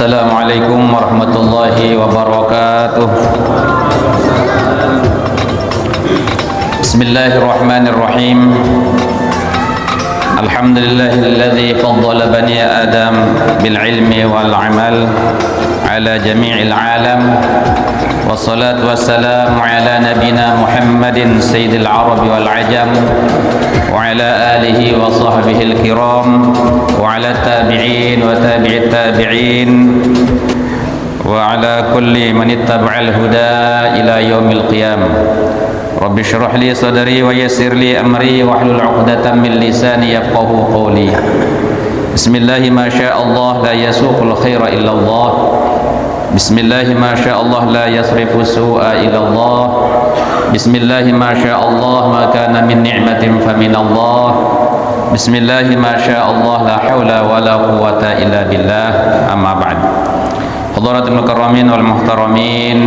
Assalamualaikum warahmatullahi wabarakatuh. Bismillahirrahmanirrahim. Alhamdulillahilladzi faddala bani Adam bil ilmi wal amal ala jami'il alam. Wassalatu wassalamu ala nabina Muhammadin sayyidil arabi wal ajam wa ala alihi wa sahbihi al-kiram wa ala tabi'in wa tabi'it tabi'in wa ala kulli man ittaba'al huda ila yaumil qiyamah. Rabbi shrah li sadri wa yassir li amri wahlul 'uqdatam min lisani yafqahu qawli. Bismillah ma syaa Allah la yasuqul khaira illa Allah. Bismillah ma syaa Allah la yasrifu su'a illa Allah. Bismillah ma syaa Allah ma kana min ni'matin fa min Allah. Bismillah ma syaa Allah la haula wa la quwwata illa billah. Amma ba'd. Hadratul mukarramin wal muhtaramin,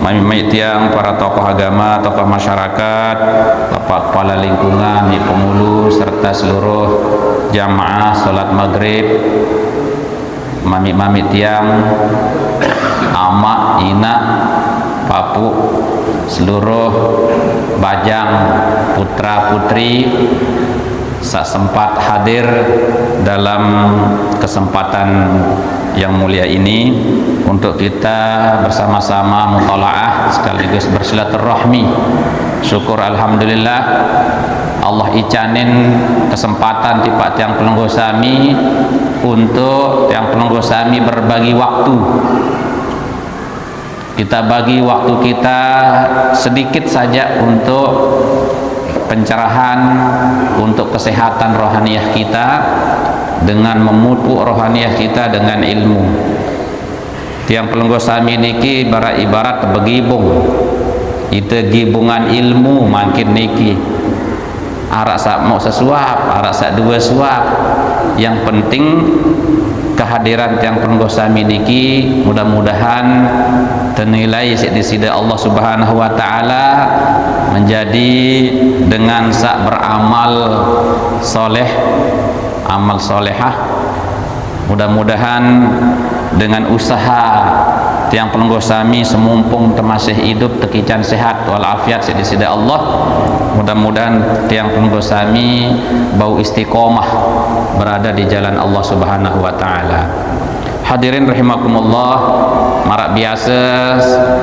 mami tiang para tokoh agama, tokoh masyarakat, bapak kepala lingkungan, pengulu serta seluruh jamaah salat maghrib, mami tiang, ama, ina, papu, seluruh bajang, putra putri sak sempat hadir dalam kesempatan yang mulia ini untuk kita bersama-sama mutalaah sekaligus bersilaturahmi. Syukur alhamdulillah Allah icanin kesempatan tipak tiang penunggu sami untuk tiang penunggu sami berbagi waktu. Kita bagi waktu kita sedikit saja untuk pencerahan, untuk kesehatan rohaniyah kita, dengan memupuk rohaniyah kita dengan ilmu. Tiang pelunggu sami niki ibarat begibung. Itu gibungan ilmu makin niki. Arak sak mau sesuap, arak sak dua suap. Yang penting kehadiran tiang pelunggu sami niki mudah-mudahan ternilai di sisi Allah Subhanahu wa taala menjadi dengan sak beramal soleh, amal solehah. Mudah-mudahan dengan usaha tiang penunggu sami semumpung termasih hidup tekican sehat walafiat di sisi Allah, mudah-mudahan tiang penunggu sami bau istiqomah berada di jalan Allah Subhanahu wa taala. Hadirin rahimakumullah, marak biasa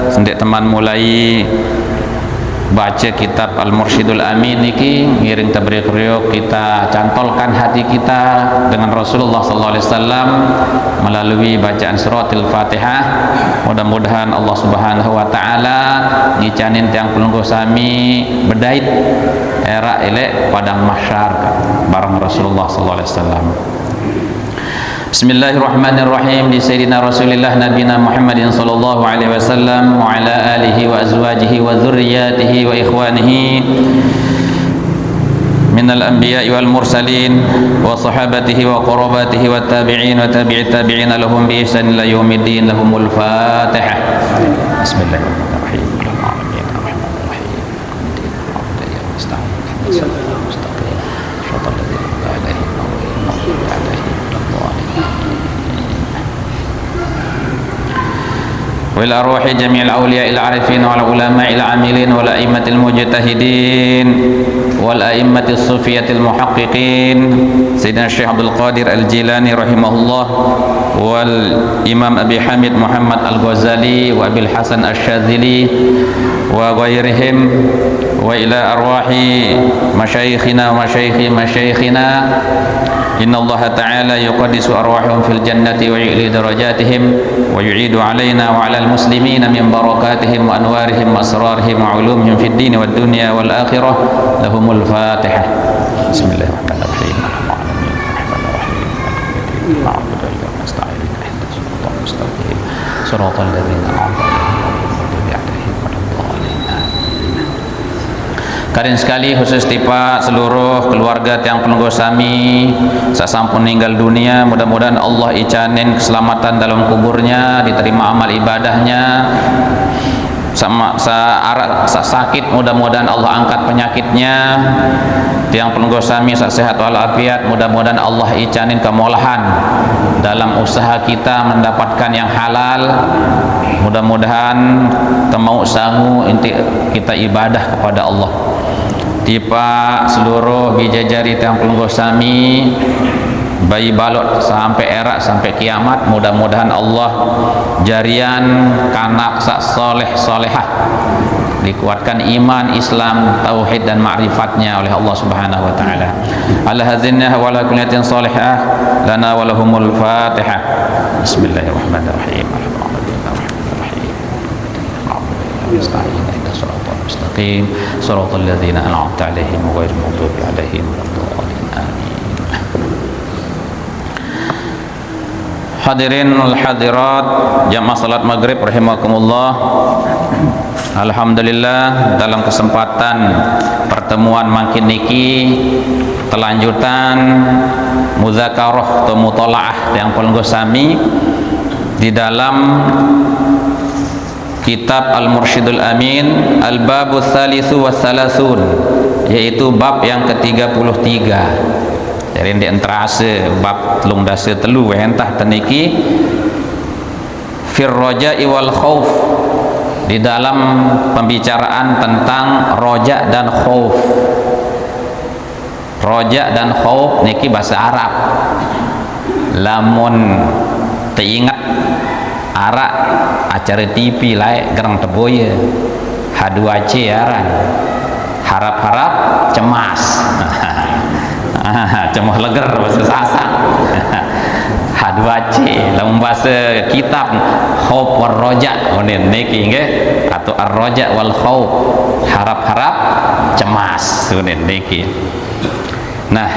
sendik teman mulai baca kitab Al-Mursyidul Amin niki ngiring tabrik riuk, kita cantolkan hati kita dengan Rasulullah sallallahu alaihi wasallam melalui bacaan suratul Fatihah. Mudah-mudahan Allah Subhanahu wa taala ngicanin tiang pelunggu sami bedait era elek padang mahsyar bareng Rasulullah sallallahu alaihi wasallam. Bismillahirrahmanirrahim. Di Sayyidina Rasulillah Nabina Muhammadin sallallahu alaihi wasallam wa ala alihi wa azwajihi wa dzurriyyatihi wa ikhwanihi minal anbiya'i wal mursalin wa sahabatihi wa qarabatihi wa tabi'in wa tabi'it tabi'in lahum bi ihsan ila yaumiddin. Lahumul Fatihah. Bismillahirrahmanirrahim. wal arwahi jami'il awliya'il arifin wal ulama'il amilin wal a'immatil mujtahidin wal a'immatis sufiyatil muhaqqiqin Sayyidina Syekh Abdul Qadir Al-Jilani rahimahullah wal Imam Abi Hamid Muhammad Al-Ghazali wa Abil Hasan Asy-Syadzili wa ghairihim wa ila arwahi masyayikhina wa masyayikhina. Inna Allah Ta'ala yuqaddisu arwahum fil jannati wa yu'li darajatihim wa yu'idu alaina wa ala al-muslimina min barakatihim wa anwarihim wa asrarihim wa ulumihim fid din wad dunya wal akhirah. Lahumul Fatihah. Bismillahirrahmanirrahim. Shiratal ladzina an'amta 'alaihim. Kalian sekali khusus tipa seluruh keluarga tiang penunggu sami sasampun meninggal dunia, mudah-mudahan Allah icanin keselamatan dalam kuburnya, diterima amal ibadahnya, sakit mudah-mudahan Allah angkat penyakitnya. Tiang penunggu sami sehat walafiat, mudah-mudahan Allah icanin kemolahan dalam usaha kita mendapatkan yang halal. Mudah-mudahan temau sangu untuk kita ibadah kepada Allah. Tipa seluruh bijajari tiang penunggu sami bayi balot sampai erak sampai kiamat, mudah-mudahan Allah jarian kanak sak soleh solehah, dikuatkan iman, Islam, tauhid dan ma'rifatnya oleh Allah Subhanahu wa taala. Ala hazinna wa ala kulliyatin salihah lana wa lahumul Fatihah. Bismillahirrahmanirrahim. Mustaqim shiratal ladzina an'amta 'alaihim ghairil maghdubi 'alaihim waladdallin. Amin. Hadirin wal hadirat jamaah salat maghrib rahimakumullah. Alhamdulillah, dalam kesempatan pertemuan makin niki kelanjutan muzakarah atau mutalaah yang pelenggo sami di dalam kitab Al-Mursyidul Amin Al-Babu Tsalitsu Watsalasun, yaitu bab yang ke-33. Jadi di entrase bab telung dasa telu entah teniki fir raja'i wal khauf, di dalam pembicaraan tentang roja dan khauf. Roja dan khauf niki bahasa Arab. Lamun teingat arak acara TV lain gerang teboye H2C aran harap-harap cemas. Cemas leger bahasa Sasak. H2C lamun bahasa kitab khauf war roja onen niki nggih, atau ar-roja wal khauf, harap-harap cemas onen niki. Nah,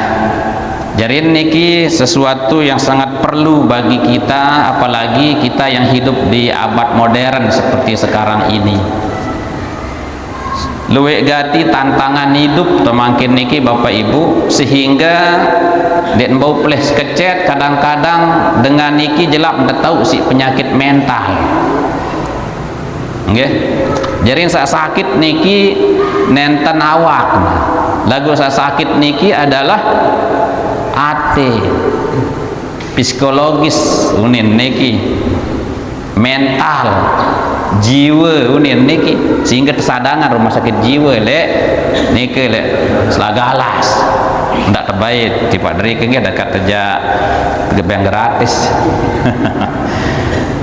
jadi niki sesuatu yang sangat perlu bagi kita, apalagi kita yang hidup di abad modern seperti sekarang ini. Luwek gati tantangan hidup temangkin niki Bapak Ibu, sehingga den bau ples kecet kadang-kadang dengan niki jelap tahu si penyakit mental. Nggih. Jadi saat sakit niki nenten awak. Lagu saat sakit niki adalah ate, psikologis unin niki, mental, jiwa unin niki, sehingga kesadangan rumah sakit jiwa lek niki lek selagalas ndak terbaik tiba dari kengge dekat kerja gebeng gratis.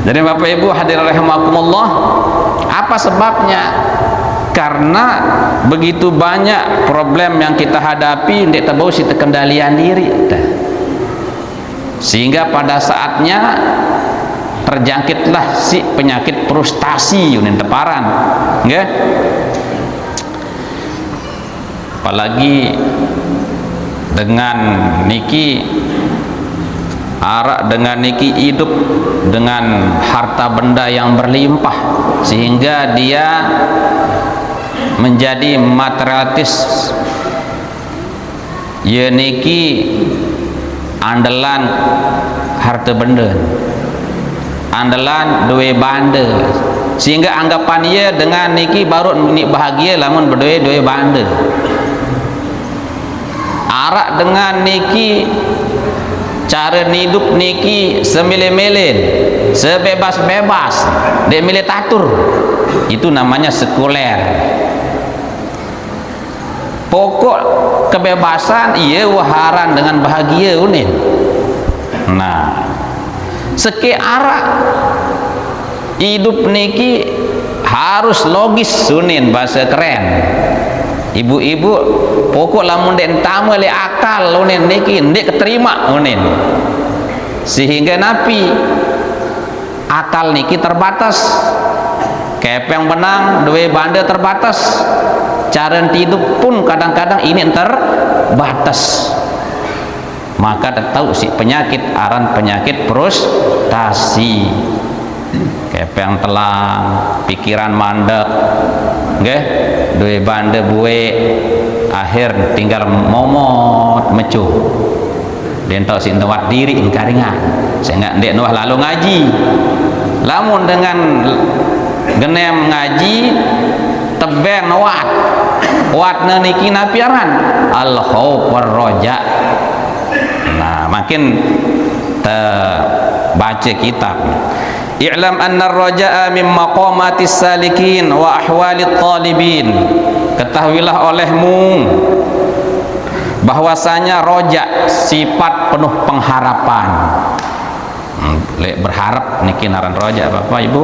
Jadi Bapak Ibu hadirin rahimakumullah, apa sebabnya? Karena begitu banyak problem yang kita hadapi ndak tahu si terkendalian diri, sehingga pada saatnya terjangkitlah si penyakit frustasi yunin teparan, nggih. Apalagi dengan niki arak, dengan niki hidup dengan harta benda yang berlimpah, sehingga dia menjadi materialistis. Ya niki andalan harta benda, andalan duwe banda, sehingga anggapan ia dengan niki baru bahagia lamun berduwe banda. Arak dengan niki cara hidup niki semile-melen, sebebas-bebas, dia milih tatur, itu namanya sekuler. Pokok kebebasan iya waharan dengan bahagia unin. Nah, seki arak hidup niki harus logis unin, bahasa keren. Ibu-ibu pokok lamun den tamu le akal unin niki ndek keterima unin, sehingga napi akal niki terbatas, kepeng benang duwe banda terbatas, cara hidup pun kadang-kadang ini terbatas. Maka tahu si penyakit aran penyakit frustasi, kepeng telang, pikiran mandek, nggih, duwe banda buwe, akhir tinggal momot mecuh. Den tau si tewat diri karingan, sehingga ndek nuah lalu ngaji. Lamun dengan genem ngaji tebeng watna niki napiaran al khauf war roja. Nah makin baca kitab. I'lam anna ar-raja'a min maqamatis salikin wa ahwalit talibin. Ketahuilah olehmu bahwasanya roja sifat penuh pengharapan. Berharap niki naran roja Bapak Ibu.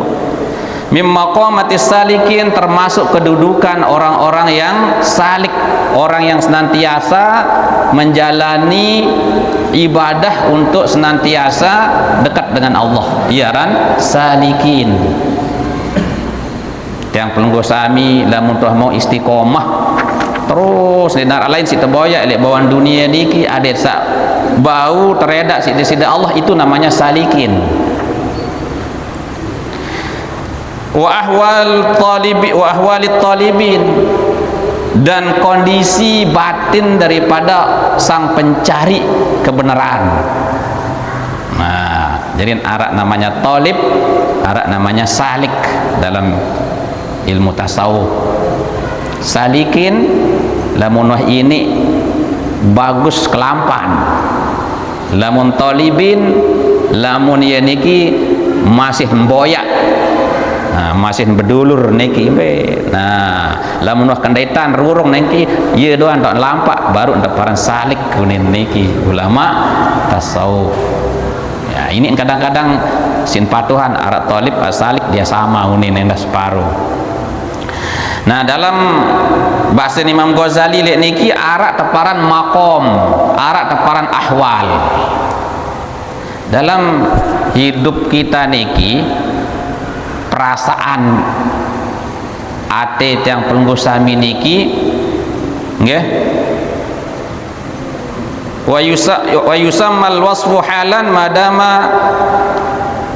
Min maqamatis salikin, termasuk kedudukan orang-orang yang salik, orang yang senantiasa menjalani ibadah untuk senantiasa dekat dengan Allah. Iya kan? Salikin. Yang pelunggu sami lamun tuh mau istiqomah terus di nar lain sita boya lek bawaan dunia niki ade sa bau teredak sida Allah, itu namanya salikin. Wa ahwalit talibin, dan kondisi batin daripada sang pencari kebenaran. Nah, jadi arak namanya talib, arak namanya salik dalam ilmu tasawuf. Salikin lamun ini bagus kelampan, lamun talibin lamun ya niki masih mboyak. Nah, masih berdulur niki be. Nah, lamun wah kendaitan rurung niki ieu doan tok lampak baru ndak paran salik kunin niki ulama tasawuf. Ya, ini kadang-kadang sin patuhan arak talib salik dia sama unin endah separuh. Nah, dalam bahasa Imam Ghazali lek niki arak teparan makom, arak teparan ahwal. Dalam hidup kita niki perasaan ate yang pelunggu sami niki nggih wa yusammal wasfu halan madama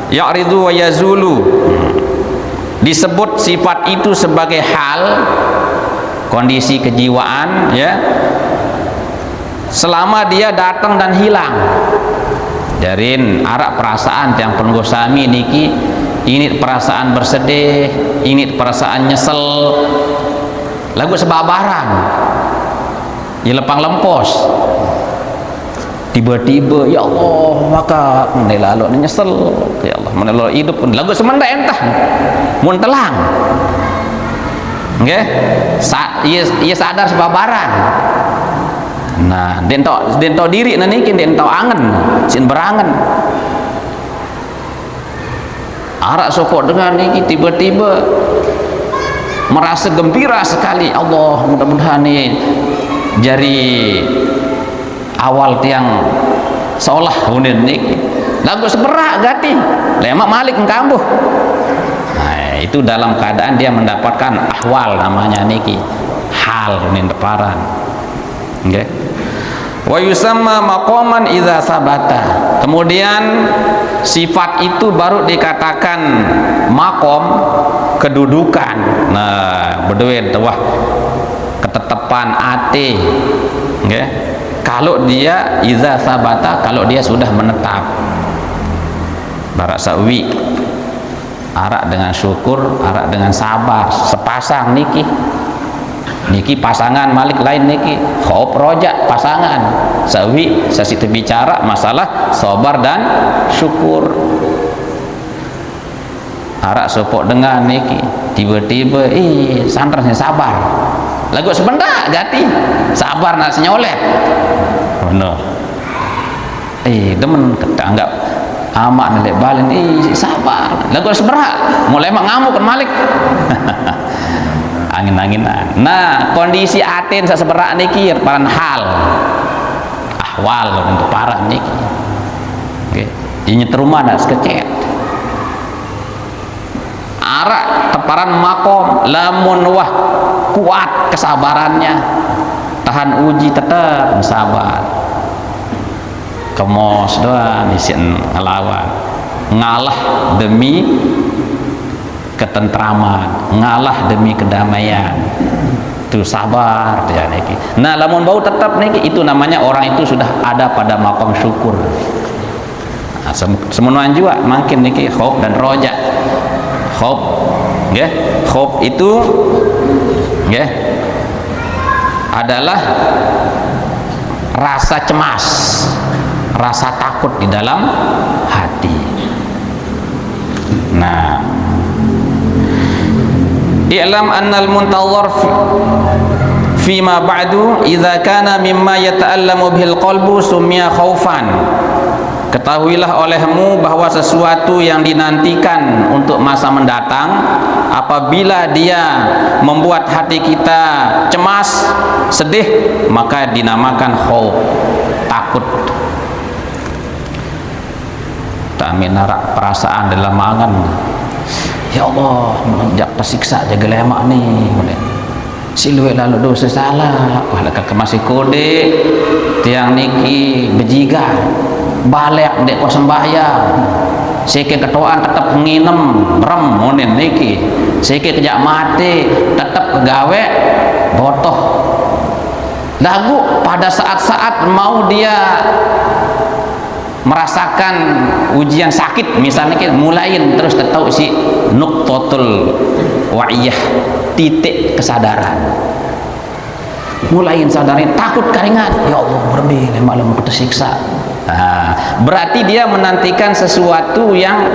ya'ridu wa yazulu. Disebut sifat itu sebagai hal, kondisi kejiwaan, ya, selama dia datang dan hilang. Jarin arak perasaan yang pelunggu sami niki, ini perasaan bersedih, ini perasaan nyesel, lagu sebabaran, ya lepang lempos. Tiba-tiba ya Allah maka menelalu nyesel, ya Allah menelalu hidup lagu semenda entah mun telang, nggih, ia sadar sebabaran. Nah, dento diri niki dento angen, sin berangen. Arak sokok dengan niki tiba-tiba merasa gembira sekali. Allah mudah-mudahan nih jari awal tiang seolah unin niki lagu seberak gati lemak malik kambuh. Nah, itu dalam keadaan dia mendapatkan ahwal namanya niki hal unin deparan. Nggih. Wa yusamma maqaman idza sabata. Kemudian sifat itu baru dikatakan makom, kedudukan. Nah, berduen wah ketetapan ate, nggih. Kalau dia idza sabata, kalau dia sudah menetap. Barak sawi arak dengan syukur, arak dengan sabar, sepasang niki. Niki pasangan malik lain niki khauf roja pasangan sawi sasitu bicara masalah sabar dan syukur. Arak sopok dengan niki tiba-tiba sandrasnya sabar lagu sebentar gati sabar nak senyolet bener demen ketanggap amak nelek balen sabar lagu seberak mulai ngamuk kan malik angin-anginan. Nah, kondisi aten saseberak niki paran hal ahwal untuk paran niki. Nggih. Inget rumah nak sekecet. Arak teparan makom lamun wah kuat kesabarannya. Tahan uji tetap sabar. Kemos doang isin ngelawan. Ngalah demi ketentraman, ngalah demi kedamaian. Itu sabar dia niki. Nah, lamun bau tetap niki itu namanya orang itu sudah ada pada maqam syukur. Nah, semuanya juga makin niki khauf dan roja. Khauf nggih. Khauf itu nggih adalah rasa cemas, rasa takut di dalam hati. Nah, i'lam annal muntazar fima ba'du idza kana mimma yata'allamu bihil qalbu summiya khaufan. Ketahuilah olehmu bahwa sesuatu yang dinantikan untuk masa mendatang, apabila dia membuat hati kita cemas, sedih, maka dinamakan khauf, takut. Tak minarak perasaan dalam mangan. Ya Allah, menjak tersiksa jaga lemak ni. Siluwe lalu dosa salah. Wah, laka masih kode tiang niki bejiga. Balik dek kau sembahyang. Seke ketuaan tetap nginem rem monen niki. Seke kejak mati tetap kegawe botoh. Lagu pada saat-saat mau dia merasakan ujian sakit misalnya mulain terus tahu si nuqtatul wa'iyah, titik kesadaran, mulain sadarin takut karingan, ya Allah berbi malam aku tersiksa. Nah, berarti dia menantikan sesuatu yang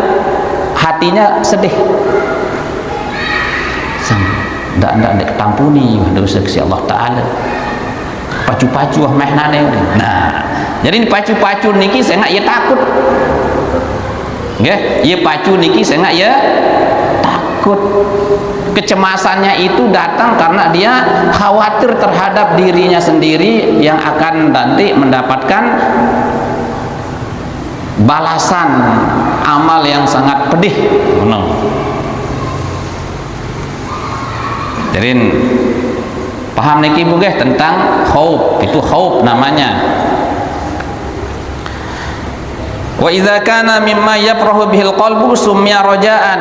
hatinya sedih, ndak ketampuni dosa si Allah Ta'ala, pacu-pacu meh nane. Nah, jadi pacu-pacu niki saya nggak ya takut, nggih, ya pacu niki saya nggak ya takut. Kecemasannya itu datang karena dia khawatir terhadap dirinya sendiri yang akan nanti mendapatkan balasan amal yang sangat pedih. Jadi paham niki Bu nggih tentang khauf, itu khauf namanya. Wa idza kana mimma yafrahu bihil qalbu summiya rajaan.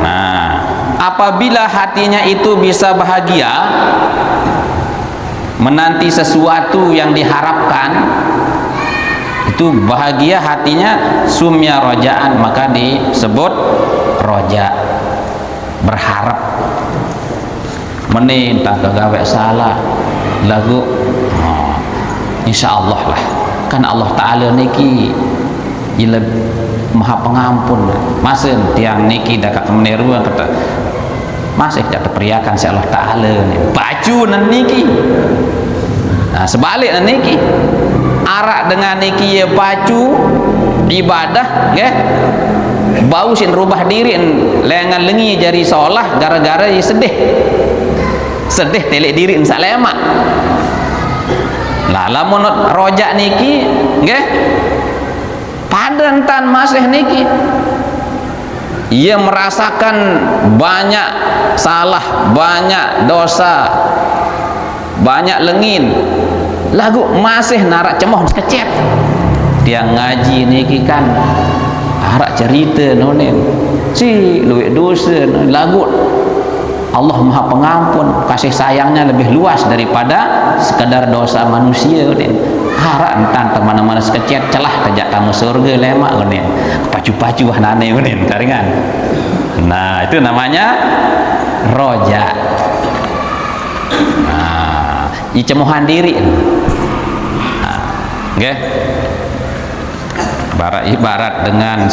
Nah, apabila hatinya itu bisa bahagia menanti sesuatu yang diharapkan, itu bahagia hatinya, summiya rajaan, maka disebut roja, berharap. Menin tak gawe salah lagu insyaallah lah, kan Allah Ta'ala niki ila maha pengampun. Masih tiang niki dak meniru kata masih tak terperiakan si Allah Ta'ala ni baju nan niki. Nah, sebalik nan niki arak dengan niki ya baju ibadah nggih, bau sin rubah diri lengan lengi jari solah gara-gara ya sedih telek diri salema. Lah lamun rojak niki nggih padantan masih niki ia merasakan banyak salah, banyak dosa, banyak lengin, lagu masih narak cemoh kecet. Dia ngaji niki kan harak cerita nonen si luwek dosa lagu Allah Maha Pengampun, kasih sayangnya lebih luas daripada sekadar dosa manusia. Harap entan teman-teman sekecet celah tajak tamu surga lemak unin pacu-pacu nane unin karingan. Nah, itu namanya roja. Nah, icemuhan diri. Nah, okay. Ibarat dengan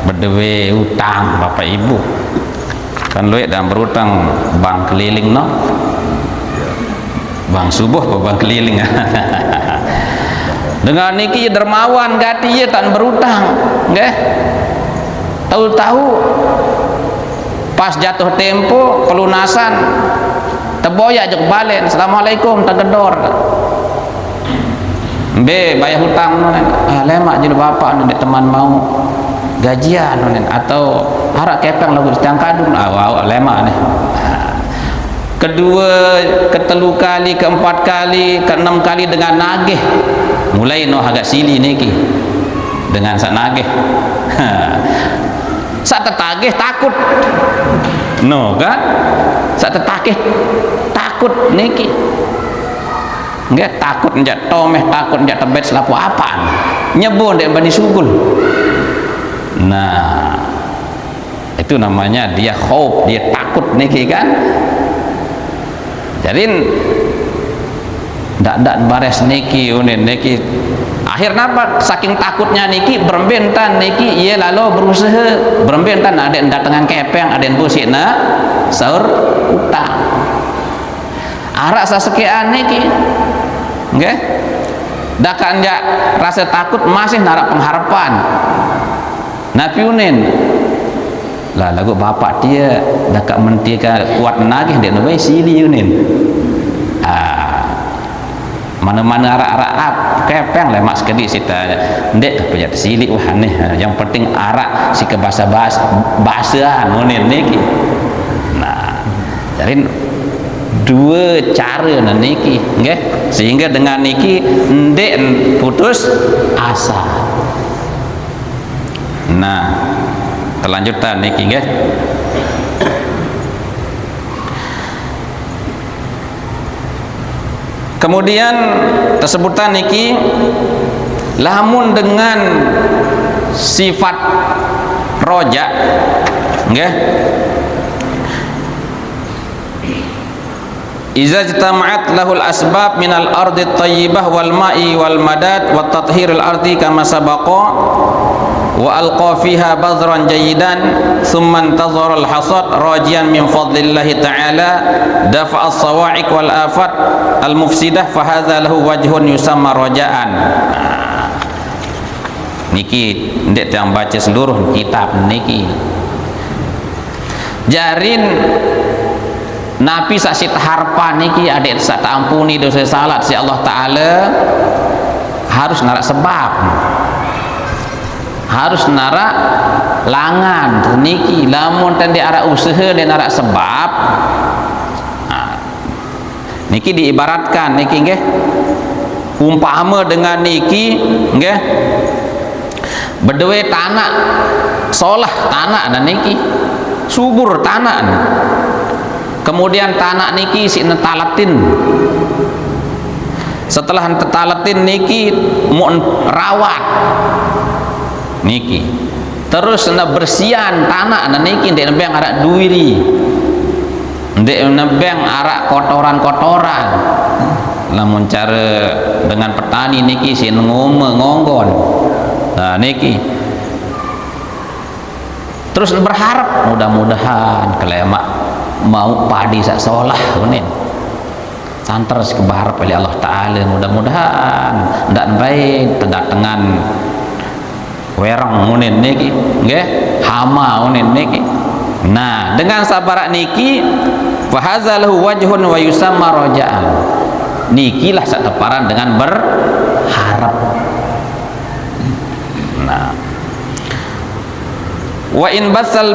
berdewe utang bapak ibu kan luwek dan berutang bank keliling no, bank subuh apa bank keliling. Dengan niki dermawan gati ye tan berutang nggih, tahu-tahu pas jatuh tempo pelunasan teboya jek balen assalamualaikum tegedor be bayar hutang lemak jadi bapak nek teman mau gajian atau harak kepeng lagu sedang kadung lemak nih. Kedua, ketelu kali, keempat kali, keenam kali dengan nagih mulai no agak sili niki dengan sak nagih. Sak tetagih takut no kan, sak tetagih takut niki nggak takut njak tomeh, takut njak tebet selapu apaan nyebon dek bani sugul. Nah, Itu namanya dia khauf, dia takut niki kan. Jadi ndak bares niki unin niki. Akhirnya apa? Saking takutnya niki berbentan niki ia lalu berusaha berbentan ada yang datangan kepeng, ada yang busina sahur utang. Arak sasekean niki. Nggih. Dah kanjak rasa takut masih narak pengharapan. Nabi unin. Lah lagu bapak dia dak mentika kuat nagih dek nabai sili unin. Mana-mana arak-arak kepeng lah mak sekali sita ndek pejat silik wah aneh. Yang penting arak si ke bahasa unin niki. Nah, jadi dua cara niki nggih, sehingga dengan niki ndek putus asa. Nah, kelanjutan niki nggih. Kemudian tersebutan niki lamun dengan sifat roja nggih, iza jama'at lahul asbab minal ardi thayyibah wal ma'i wal madad wa tathhiril ardi kama sabaqa wa alqa fiha badran jayyidan thumma intazara al hasad rajian min fadlillahi ta'ala dafa as-sawa'iq wal afat al mufsidah fa hadza lahu wajhun yusamma raja'an. Niki ndek yang baca seluruh kitab niki jarin Nabi saksi harpan niki adik sak ampuni dosa salat si Allah Ta'ala harus narak sebab, harus narak langan niki lamun tadi arah usaha dan narak sebab. Nah, niki diibaratkan niki nggih umpama dengan niki nggih berdua tanah solah tanah dan niki subur tanah. Kemudian tanah niki si netalatin. Setelah netalatin niki mau rawat niki. Terus na bersihan tanah na niki ndek nebeng arak duiri. Ndek nebeng arak kotoran-kotoran. Lamun cara dengan petani niki si ngonggon. Nah niki. Terus berharap mudah-mudahan kelemak mau padi sak solah unin santer kebarap oleh Allah Ta'ala mudah-mudahan ndak baik terdatangan werang unin niki nggih hama unin niki. Nah dengan sabarak niki fa hadza lahu wajhun wa yusamma raja'an niki lah sak teparan dengan berharap. Nah wa in basal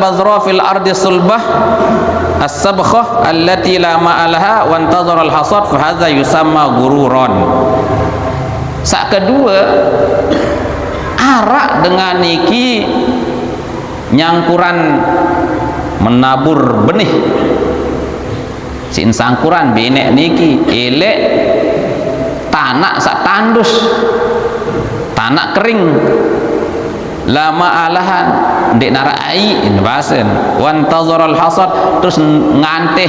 bazra fil ardi sulbah as-sabkhah allati la ma'alaha wa intazara al-hasad fa hadza yusamma gururan. Sak kedua arak dengan niki nyangkuran menabur benih sin sangkuran benek niki elek tanah sak tandus tanah kering lama alahan ndek nara ai basen wan tazaral hasad terus nganteh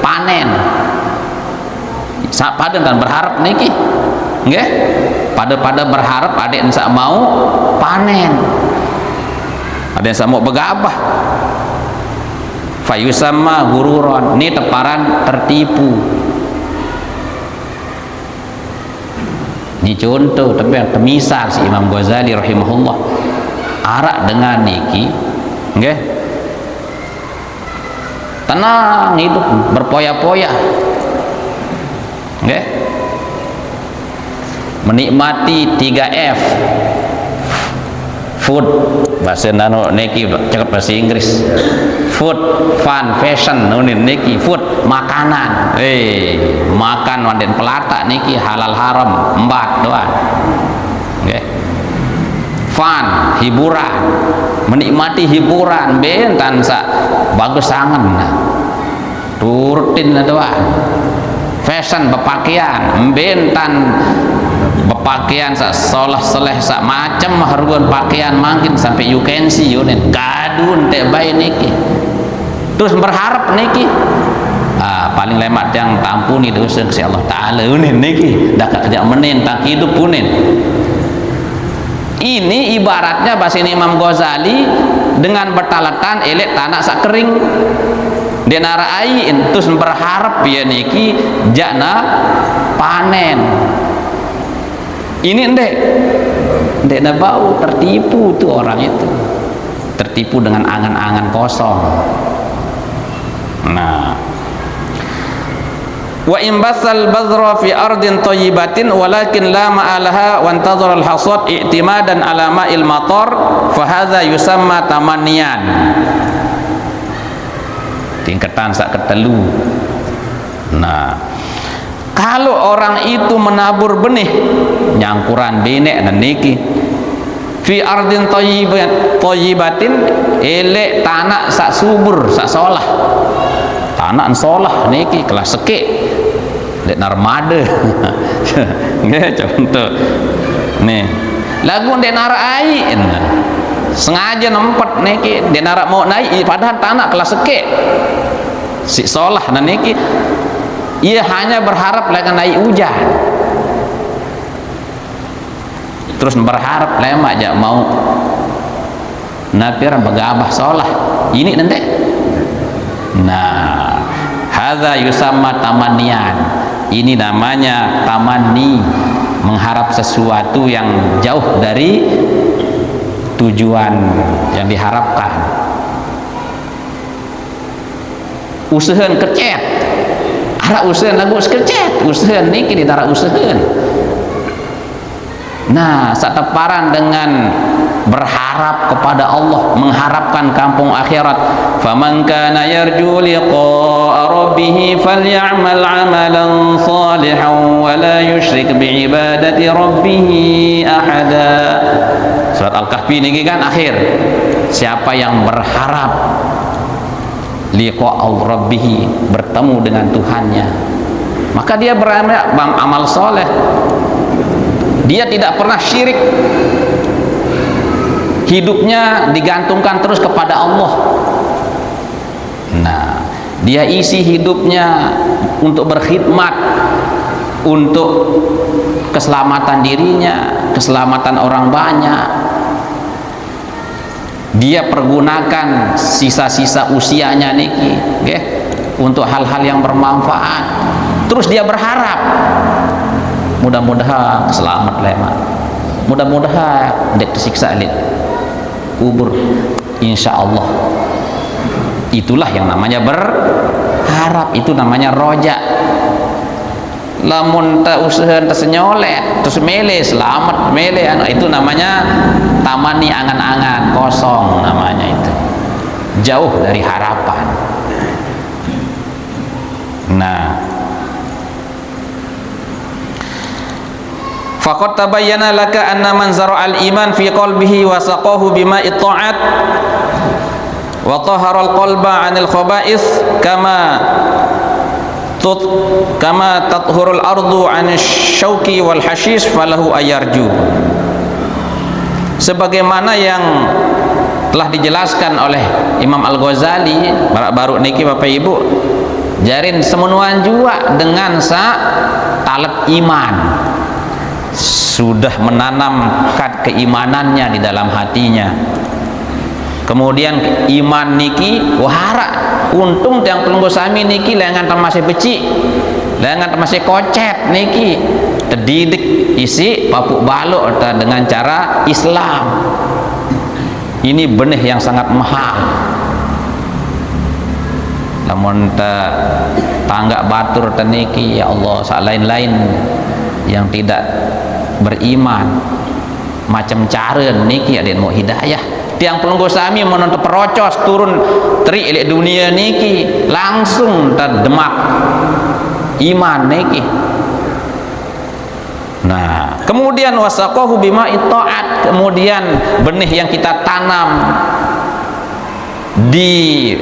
panen sak pada dan berharap niki nggih pada berharap ada yang sak mau panen ada yang sak mau begabah fayusamma gururan ini teparan tertipu. Ini contoh tapi yang temisal si Imam Ghazali rahimahullah arak dengan niki nggih tenang hidup berpoya-poya nggih menikmati 3F food bahasa nano niki cakap bahasa Inggris food fun fashion nunin niki food makanan makan wanden pelata niki halal haram embat doang nggih fun hiburan menikmati hiburan bentan sak bagus sangat turutin doang fashion berpakaian bentan berpakaian sak solah seleh sak macam haruan pakaian makin sampai you can see you nen kadun teh bae niki terus berharap niki paling lemat yang tampuni dosa si Allah Ta'ala unin niki dah kerja menen tak hidup unin. Ini ibaratnya bahasa Imam Ghazali dengan bertalatan elek tanah sak kering dia naraain terus berharap ya niki jana panen ini ndek na bau tertipu tuh orang itu tertipu dengan angan-angan kosong. Nah, wa imbasal badra fi ardin thayyibatin walakin la ma'alaha wa intazara al-hasad i'timadan ala ma'il matar fa hadza yusamma tamanniyan. Tingkatan sak ketelu. Nah, kalau orang itu menabur benih nyangkuran benek dan niki fi ardin thayyibatin elek tanah sak subur sak solah tanah solah niki kelas sekek dek narmada nggih contoh nih lagu dek narain sengaja nempet niki dek narak mau naik padahal tanah kelas sekek si solah dan niki ia hanya berharap lagi naik hujan terus berharap lemak aja mau napir begabah solah ini nanti. Nah, hadza yusamma tamanniyan. Ini namanya tamanni, mengharap sesuatu yang jauh dari tujuan yang diharapkan. Usahaan kercet. Ara usahaan lagu kercet, usahaan niki ditara usahaan. Nah, sateparan dengan berharap kepada Allah, mengharapkan kampung akhirat. Faman kana yarju liqa'a rabbih falyamal 'amalan salihan wa la yusyrik bi ibadati rabbih ahada. Surat Al-Kahfi niki kan akhir. Siapa yang berharap liqa'a rabbih, bertemu dengan Tuhannya, maka dia beramal soleh. Dia tidak pernah syirik, hidupnya digantungkan terus kepada Allah. Nah, dia isi hidupnya untuk berkhidmat, untuk keselamatan dirinya, keselamatan orang banyak. Dia pergunakan sisa-sisa usianya niki, okay, untuk hal-hal yang bermanfaat. Terus dia berharap mudah-mudahan selamat lema, mudah-mudahan dek tersiksa elit kubur, insya Allah. Itulah yang namanya berharap, itu namanya roja. Lamun tak usaha tersenyolet terus mele selamat mele itu namanya tamani, angan-angan kosong namanya, itu jauh dari harapan. Nah, faqad tabayyana laka anna man zara'al iman fi qalbihi wa saqahu bima'i ta'at wa tahara al-qalba 'anil khaba'is kama tathurul ardu 'anil syauki wal hashish falahu ayarju. Sebagaimana yang telah dijelaskan oleh Imam Al-Ghazali baru niki Bapak Ibu, jarin semenuan jua dengan sa talat iman, sudah menanamkan keimanannya di dalam hatinya. Kemudian iman niki wahara untung yang pelunggu sami niki lengan masih becik, lengan masih kocet niki terdidik isi papuk balok dengan cara Islam. Ini benih yang sangat mahal. Namun tangga batur teniki ya Allah lain-lain yang tidak beriman macam cara niki ada mau hidayah tiang pelunggu sami menonton perocos turun teri elek dunia niki langsung terdemak iman niki. Nah, kemudian wasaqahu bima itaat, kemudian benih yang kita tanam di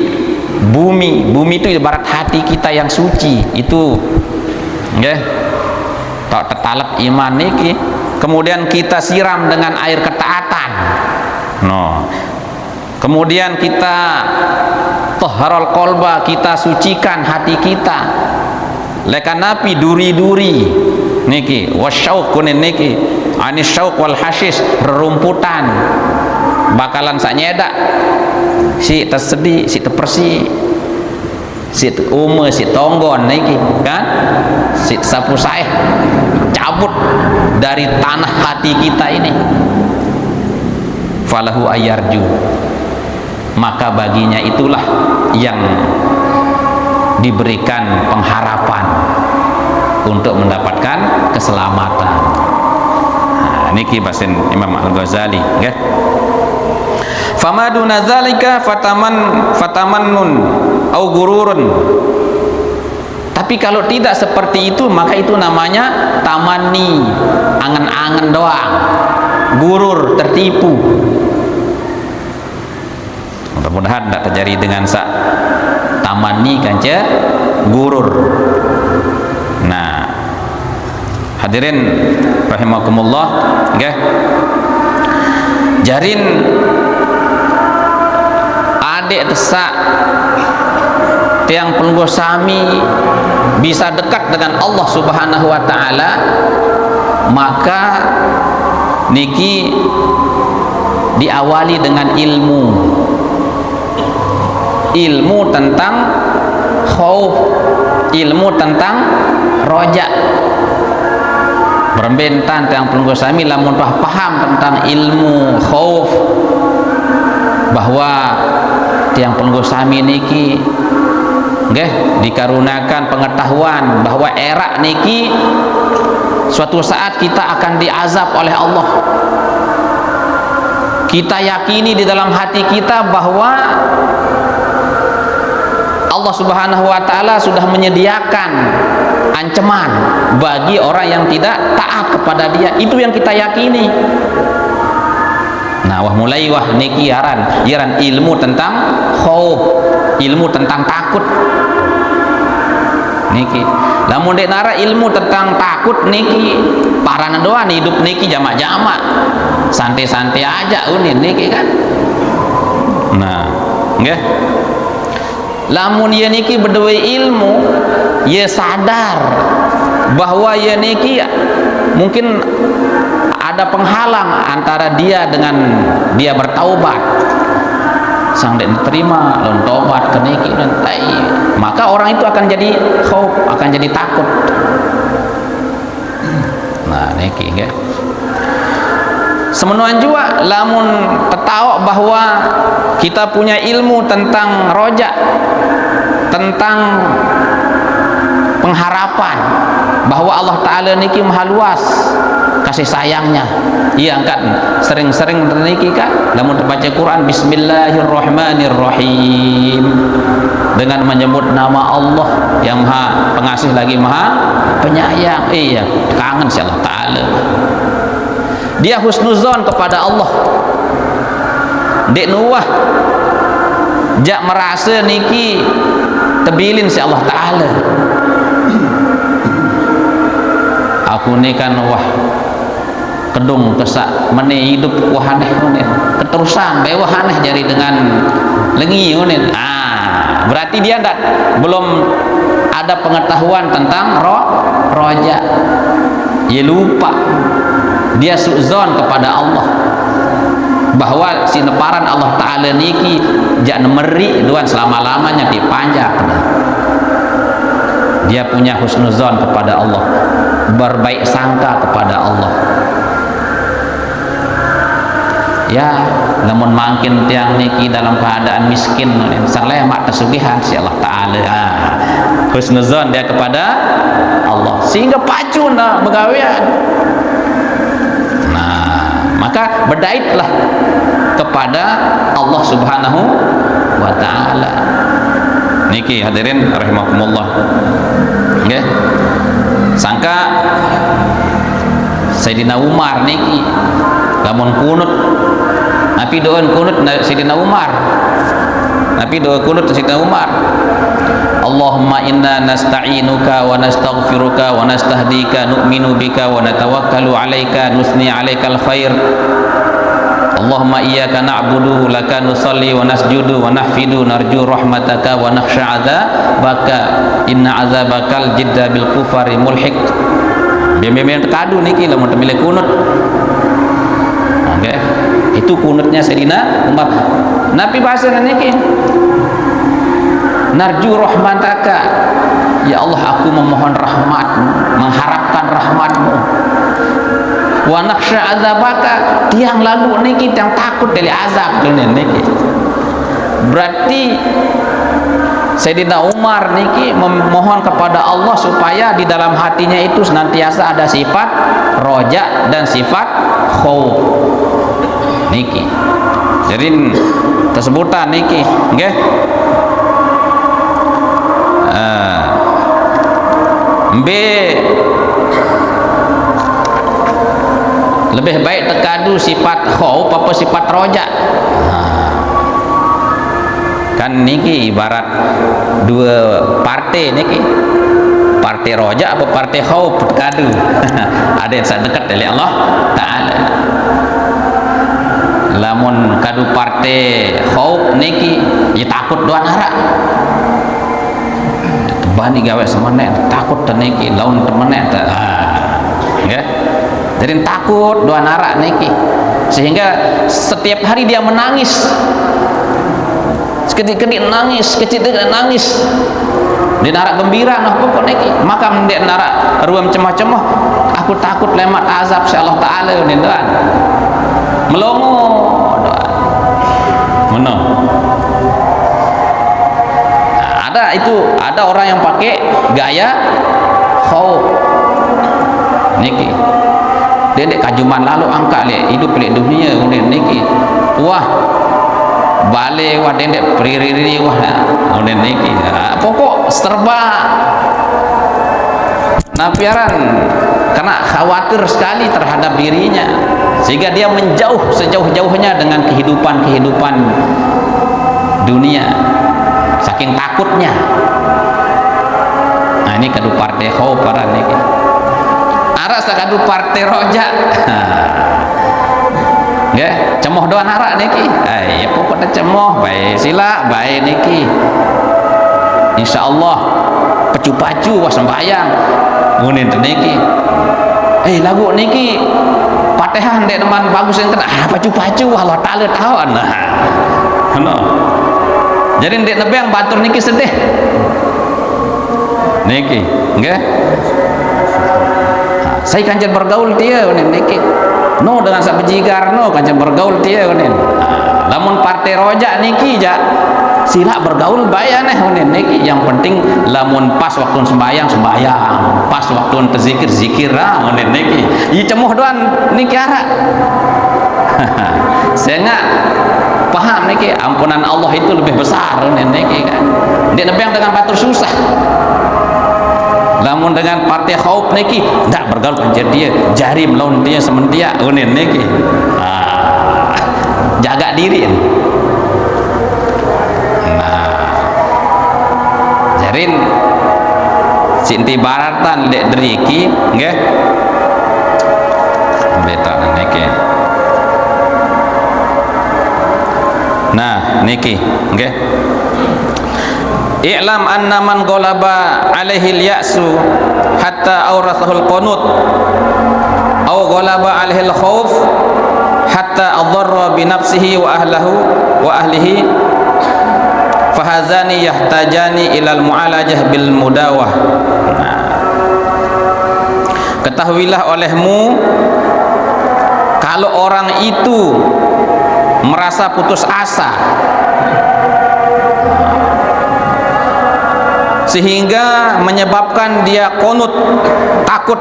bumi itu ibarat hati kita yang suci, itu nggih tok tetalep iman niki kemudian kita siram dengan air ketaatan no kemudian kita tahharul qalba, kita sucikan hati kita lekan napi duri-duri niki wasyauq niki anis syauq wal hasis rerumputan bakalan saknyedak si tersedih si terpersi si ume si tonggon niki kan si sapu saeh cabut dari tanah hati kita ini falahu ayarju maka baginya itulah yang diberikan pengharapan untuk mendapatkan keselamatan. Nah, niki bahasan Imam Al-Ghazali nggih. Fama duna zalika fatamannun au gururun. Tapi kalau tidak seperti itu maka itu namanya tamanni, angan-angan doang. Gurur, tertipu. Mudah-mudahan tidak terjadi dengan tamanni kanca gurur. Nah, hadirin rahimakumullah nggih. Jarin adik desak tiang pelungguh sami bisa dekat dengan Allah Subhanahu wa taala, maka niki diawali dengan ilmu tentang khauf, ilmu tentang roja. Berbentan tiang pelungguh sami lamun paham tentang ilmu khauf bahwa tiang pelungguh sami niki nggih dikarunakan pengetahuan bahwa era niki suatu saat kita akan diazab oleh Allah. Kita yakini di dalam hati kita bahwa Allah Subhanahu wa taala sudah menyediakan ancaman bagi orang yang tidak taat kepada Dia. Itu yang kita yakini. Nah, mulai niki yaran ilmu tentang khauf, ilmu tentang takut. Niki. Lamun dek nara ilmu tentang takut niki parana doan hidup niki jamak-jamak. Santai-santai aja unin niki kan. Nah, nggih. Lamun ye niki berdua ilmu, ye sadar bahwa ye niki mungkin ada penghalang antara dia dengan dia bertaubat. Sang dek diterima lawan taubat ke niki dan maka orang itu akan jadi khauf, akan jadi takut. Nah, niki nggih. Semenuan juga lamun tahu bahwa kita punya ilmu tentang roja, tentang pengharapan bahwa Allah Ta'ala niki maha luas kasih sayangnya. Iya kan sering-sering niki kan lamun baca Quran bismillahirrahmanirrahim dengan menyebut nama Allah yang maha pengasih lagi maha penyayang. Iya kangen si Allah Ta'ala, dia husnuzon kepada Allah. Dek Nuwah jak merasa niki tebilin si Allah Ta'ala. Aku ni kan wah kedung kesak meni hidup wahaneh unin keterusan bewah aneh jadi dengan lengi unin. Berarti dia belum ada pengetahuan tentang roja. Dia lupa, dia su'zon kepada Allah bahwa sineparan Allah Ta'ala niki jak nemeri duan selama-lamanya dipanjak. Dia punya husnuzon kepada Allah, berbaik sangka kepada Allah. Ya, namun makin tiang niki dalam keadaan miskin, salah mak tersugihan si Allah Ta'ala. Husnuzon dia kepada Allah sehingga pacu nak begawian. Nah, maka berdaitlah kepada Allah Subhanahu wa Ta'ala. Niki hadirin rahimakumullah. Nggih. Sangka Sayyidina Umar niki lamun kunut Nabi doan kunut Sayyidina Umar. Nabi doa kunut Sayyidina Umar. Allahumma inna nasta'inuka wa nastaghfiruka wa nastahdika nu'minu bika wa natawakkalu 'alaika nusni 'alaikal khair. Allahumma iyyaka na'budu laka nusalli wa nasjudu wa nahfidu narju rahmataka wa nakhsha 'adzabaka inna 'adzabakal jidda bil kufari mulhiq. Bimbing tekadu niki lamun temile kunut. Oke. Itu kunutnya Sayyidina Umar. Nabi bahasa niki. Narju rahmataka. Ya Allah, aku memohon rahmat-Mu, mengharapkan rahmat-Mu. Wa nakhsha azabaka, tiang lalu niki tiang takut dari azab niki. Berarti Sayyidina Umar niki memohon kepada Allah supaya di dalam hatinya itu senantiasa ada sifat roja dan sifat khauf niki. Jadi tersebutan niki nggih. Lebih baik tekadu sifat khauf apa sifat roja. Kan niki ibarat dua partai niki, partai roja apa partai khauf tekadu. Ada yang sangat dekat dari Allah Ta'ala. Lamun kadu partai khauf niki ya takut dua nara. Bani gawe semene takut teniki laun temene ya. Jadi takut dua nara niki, sehingga setiap hari dia menangis, sekedik-kedik nangis, kecil-kecil nangis. Dia nara gembira noh pokok niki, maka dia nara ruam cemah-cemah. Aku takut lemat azab si Allah Ta'ala ni doan. Melongo doan. Mana? Nah, ada orang yang pakai gaya khauf niki. Dia dek kajuman lalu angkat le hidup le dunia kemudian niki. Wah. Balik wah dia dek periri wah kemudian niki. Pokok serba nafiaran karena khawatir sekali terhadap dirinya sehingga dia menjauh sejauh-jauhnya dengan kehidupan dunia saking takutnya. Nah ini kadu partai khauf para niki. Arak sakadu partai roja. Ya, cemoh doan arak niki. Ya pokoknya cemoh baik sila baik niki. Insyaallah pacu-pacu was sembahyang. Ngunin niki. Lagu niki Fatihah ndek teman bagus yang kena pacu-pacu Allah Ta'ala tawan. Nah. Jadi ndek nebeng batur niki sedih. Niki, nggih. Saya kanjen bergaul dia niki. No dengan sak bejigar no kanjen bergaul dia nih. Lamun partai roja niki ja sila bergaul bayar niki. Yang penting lamun pas waktu sembahyang, pas waktu terzikir lah niki. Ieu cemuh doan niki ara. Saya enggak paham niki ampunan Allah itu lebih besar niki kan. Dia nebeng dengan batur susah. Lamun dengan partai khauf niki ndak bergaul kanjen dia jari melawan dia sementia unin niki. Jaga diri. Nah jarin sinti baratan dek deriki nggih beta niki. Nah niki nggih. I'lam anna man ghalaba alaihi al-ya'su hatta awrathahul qunut aw ghalaba alaihi al-khauf hatta adarra bi nafsihi wa ahlihi fahazani yahtajani ilal mu'alajah bil mudawah. Ketahuilah olehmu kalau orang itu merasa putus asa sehingga menyebabkan dia qunut takut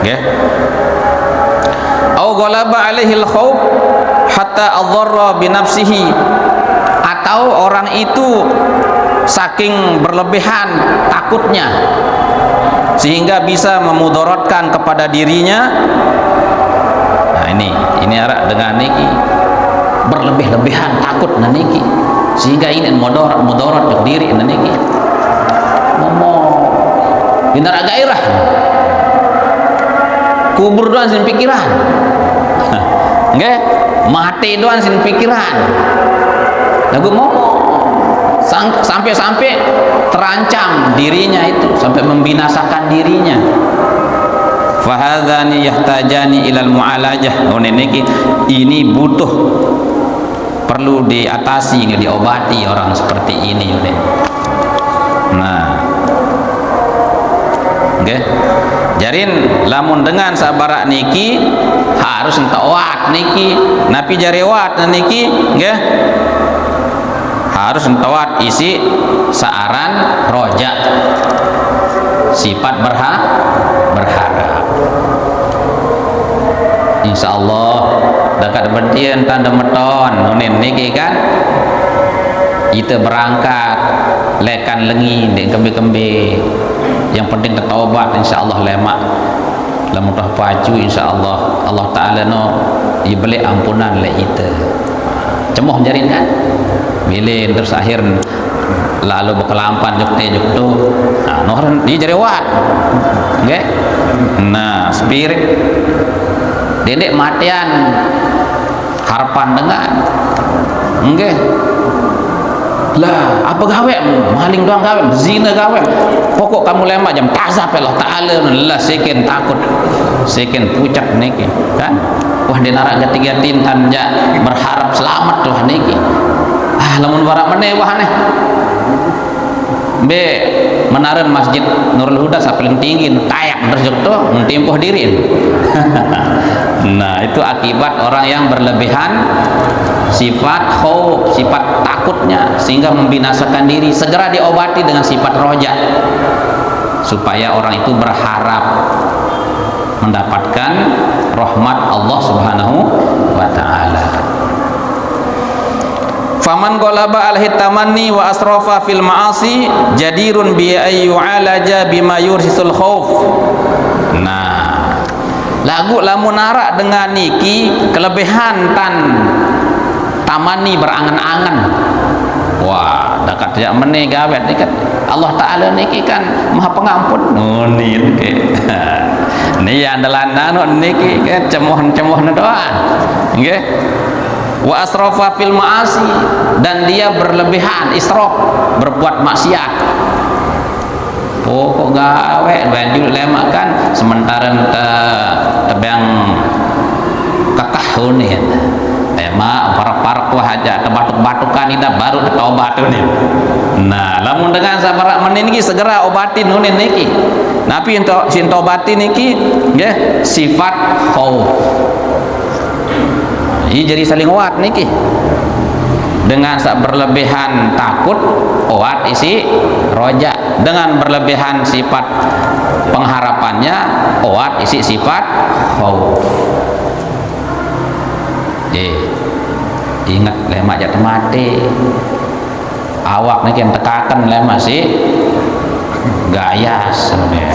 nggih au ghalaba alaihi al-khauf hatta adharra bi nafsihi, atau orang itu saking berlebihan takutnya sehingga bisa memudaratkan kepada dirinya. Nah ini arak dengan niki berlebih-lebihan takut niki. sehingga ini mudarat untuk diri niki ngomong bindar gairah kubur doang sin pikiran nggih mati doang sin pikiran lagu ngomong sampai terancam dirinya itu sampai membinasakan dirinya. Fahadzani yahtajani ilal mu'alajah. Ini butuh perlu diatasi, diobati orang seperti ini. Nah, okay. Jarin lamun dengan sabarak niki harus entawat niki, napi jarewat niki, nggih. Harus entawat isi saaran roja sifat berharap. Insyaallah dekat bertian tanda meton niki kan kita berangkat lekan lengi di kembe-kembe yang penting ketaubat insyaallah lemak lamun dah paju insyaallah Allah taala no dibeli ampunan le kita cemoh jarin kan milin terus akhir lalu bekelampan juktu nah nohran dia jarewat nggih nah spirit dedek matian harapan dengan nggih lah apa gawe maling doang gawe zina gawe pokok kamu lemak jam tazab Allah taala lah seken takut seken pucak niki kan wah denara gati-gatin tanja berharap selamat tuh niki lamun barak meneh wah aneh be menaran masjid Nurul Huda sa paling tinggi tayak terus tuh mentimpuh diri nah itu akibat orang yang berlebihan sifat khauf, sifat takutnya sehingga membinasakan diri. Segera diobati dengan sifat roja supaya orang itu berharap mendapatkan rahmat Allah Subhanahu wa taala. Faman qalaba al-hitamanni wa asrafa fil ma'asi jadirun bi ayyu'alaja bima yursisul khauf. Nah, lagu lamun nara dengan niki kelebihan tan tamani berangan-angan. Wah, dekat tidak meneh gawe niki Allah taala niki kan Maha Pengampun. Oh niki. Ini andalan anu niki kan cemoh-cemohna doang. Nggih. Wa asrafa fil ma'asi dan dia berlebihan israf berbuat maksiat. Pokok gawe baju lemak kan sementara tebang kakah ni tema parak-parak wah aja tebatuk-batukan ini baru taubat ni. Nah lamun dengan sabar meniki segera obatin nunin niki napi untuk sintobati niki nggih sifat khauf. Ini jadi saling wat niki dengan berlebihan takut wat isi roja dengan berlebihan sifat pengharapannya wat isi sifat khauf. Ingat lemak jatuh mati awak niki yang tekakan lemak sih gaya sebenarnya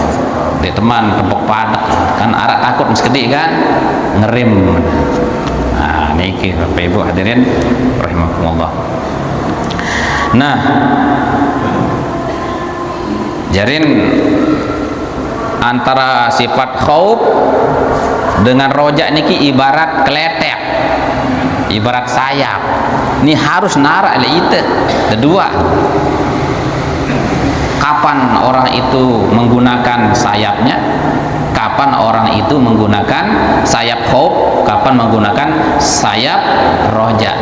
di teman tepuk padak kan arak takut sekedik kan ngerim. Nah niki Bapak Ibu hadirin rahimakumullah. Nah jarin antara sifat khauf dengan rojak niki ibarat keletek ibarat sayap ini harus narak itu kedua kapan orang itu menggunakan sayapnya kapan orang itu menggunakan sayap khauf kapan menggunakan sayap roja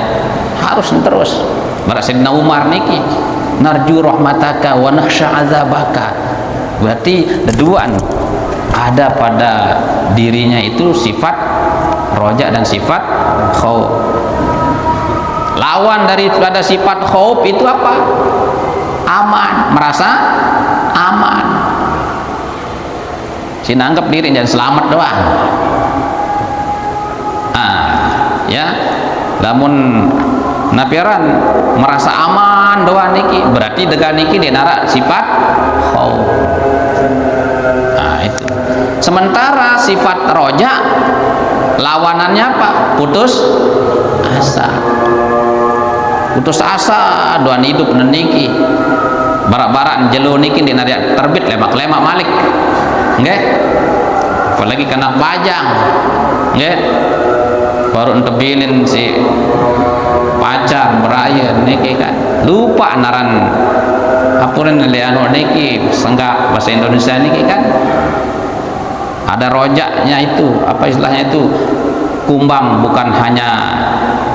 harus terus Sayyidina Umar niki narju rahmataka wa nakhsha azabaka berarti keduaan ada pada dirinya itu sifat roja dan sifat khauf. Lawan daripada sifat khauf itu apa? Aman, merasa aman. Sinanggap diri dan selamat doang. Ya. Lamun napiaran merasa aman doang niki, berarti dengan niki dinara sifat khauf. Itu. Sementara sifat roja lawanannya apa? Putus asa. putus asa doan hidup niki barak-barak jelo niki di naria terbit lemak-lemak malik nggih, apalagi kena pajang nggih, baru entebilin si pacar beraya niki kan lupa naran apuran anu niki senggak bahasa Indonesia niki kan ada rojaknya itu, apa istilahnya itu, kumbang bukan hanya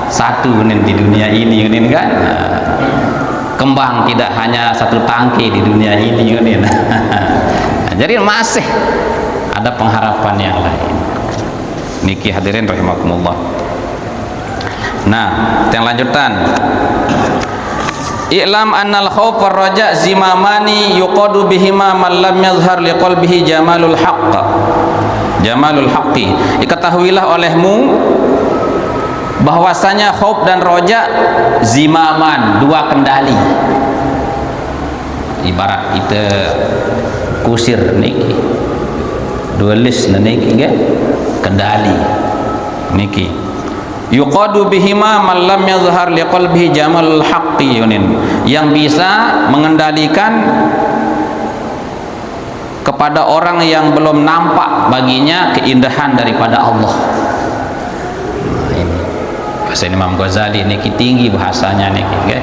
satu nih di dunia ini kan, kembang tidak hanya satu tangki di dunia ini kan. Jadi masih ada pengharapan yang lain niki hadirin rahimakumullah. Nah, yang lanjutan, i'lam annal khauf war raja zimamani yuqadu bihima man lam yazhar liqalbihi jamalul haqqi. Diketahuilah olehmu bahwasanya khauf dan roja zimaman, dua kendali. Ibarat kita kusir niki dua list niki nggih, kendali niki yuqadu bihima man lam yazhar liqalbihi jamalul haqqi, yang bisa mengendalikan kepada orang yang belum nampak baginya keindahan daripada Allah. Ini bahasa Imam Ghazali niki tinggi bahasanya niki okay?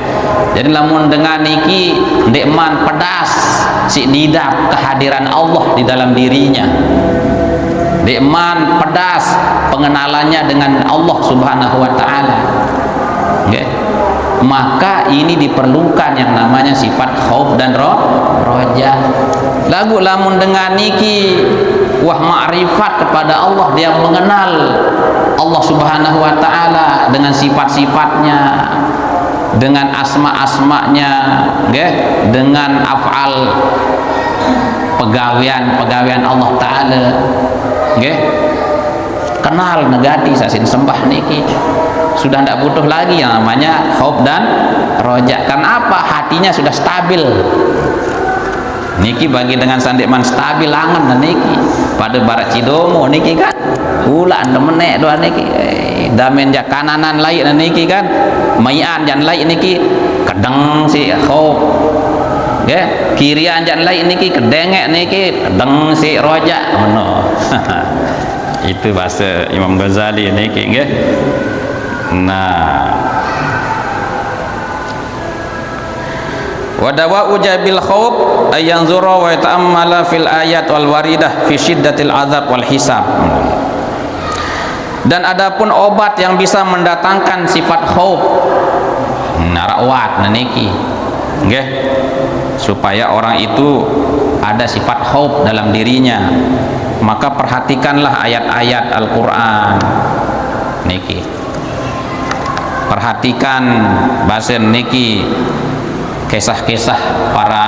Jadi lamun dengan niki ndekman pedas si nidap kehadiran Allah di dalam dirinya, dekman pedas pengenalannya dengan Allah Subhanahu wa taala. Okay? Maka ini diperlukan yang namanya sifat khauf dan roja. Lagu lamun dengan niki wah ma'rifat kepada Allah, dia mengenal Allah Subhanahu wa taala dengan sifat-sifatnya, dengan asma-asmanya, okay? Dengan af'al pegawaian Allah taala. Nggih, kenal negati sasin sembah niki sudah tidak butuh lagi yang namanya khauf dan roja. Karena apa? Hatinya sudah stabil niki, bagi dengan sandikman stabil angan niki pada barat cidomo niki kan ulan demenek doa niki damen jak kananan lain niki kan mayan jan lain niki kedeng si khauf nggih, kirian jan lain niki kedengek niki kedeng si roja ngono. Itu bahasa Imam Ghazali niki nggih. Nah, wa dawa'u jabil khauf ay yanzura wa yata'ammala fil ayat wal waridah fi syiddatil azab wal hisab. Dan adapun obat yang bisa mendatangkan sifat khauf narawat niki nggih, supaya orang itu ada sifat khauf dalam dirinya, maka perhatikanlah ayat-ayat Al-Qur'an niki, perhatikan bahasa niki kisah-kisah para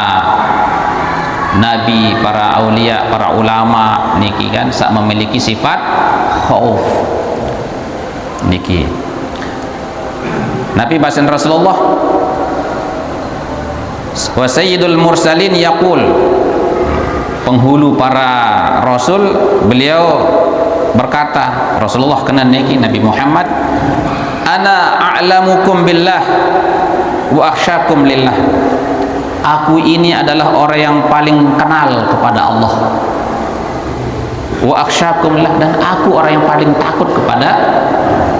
nabi, para aulia, para ulama niki kan sak memiliki sifat khauf niki. Nabi bahasa Rasulullah wa sayyidul mursalin yaqul, penghulu para rasul, beliau berkata, Rasulullah kena niki Nabi Muhammad, ana a'lamukum billah wa akhsyakum lillah, aku ini adalah orang yang paling kenal kepada Allah, wa akhsyakum lillah, dan aku orang yang paling takut kepada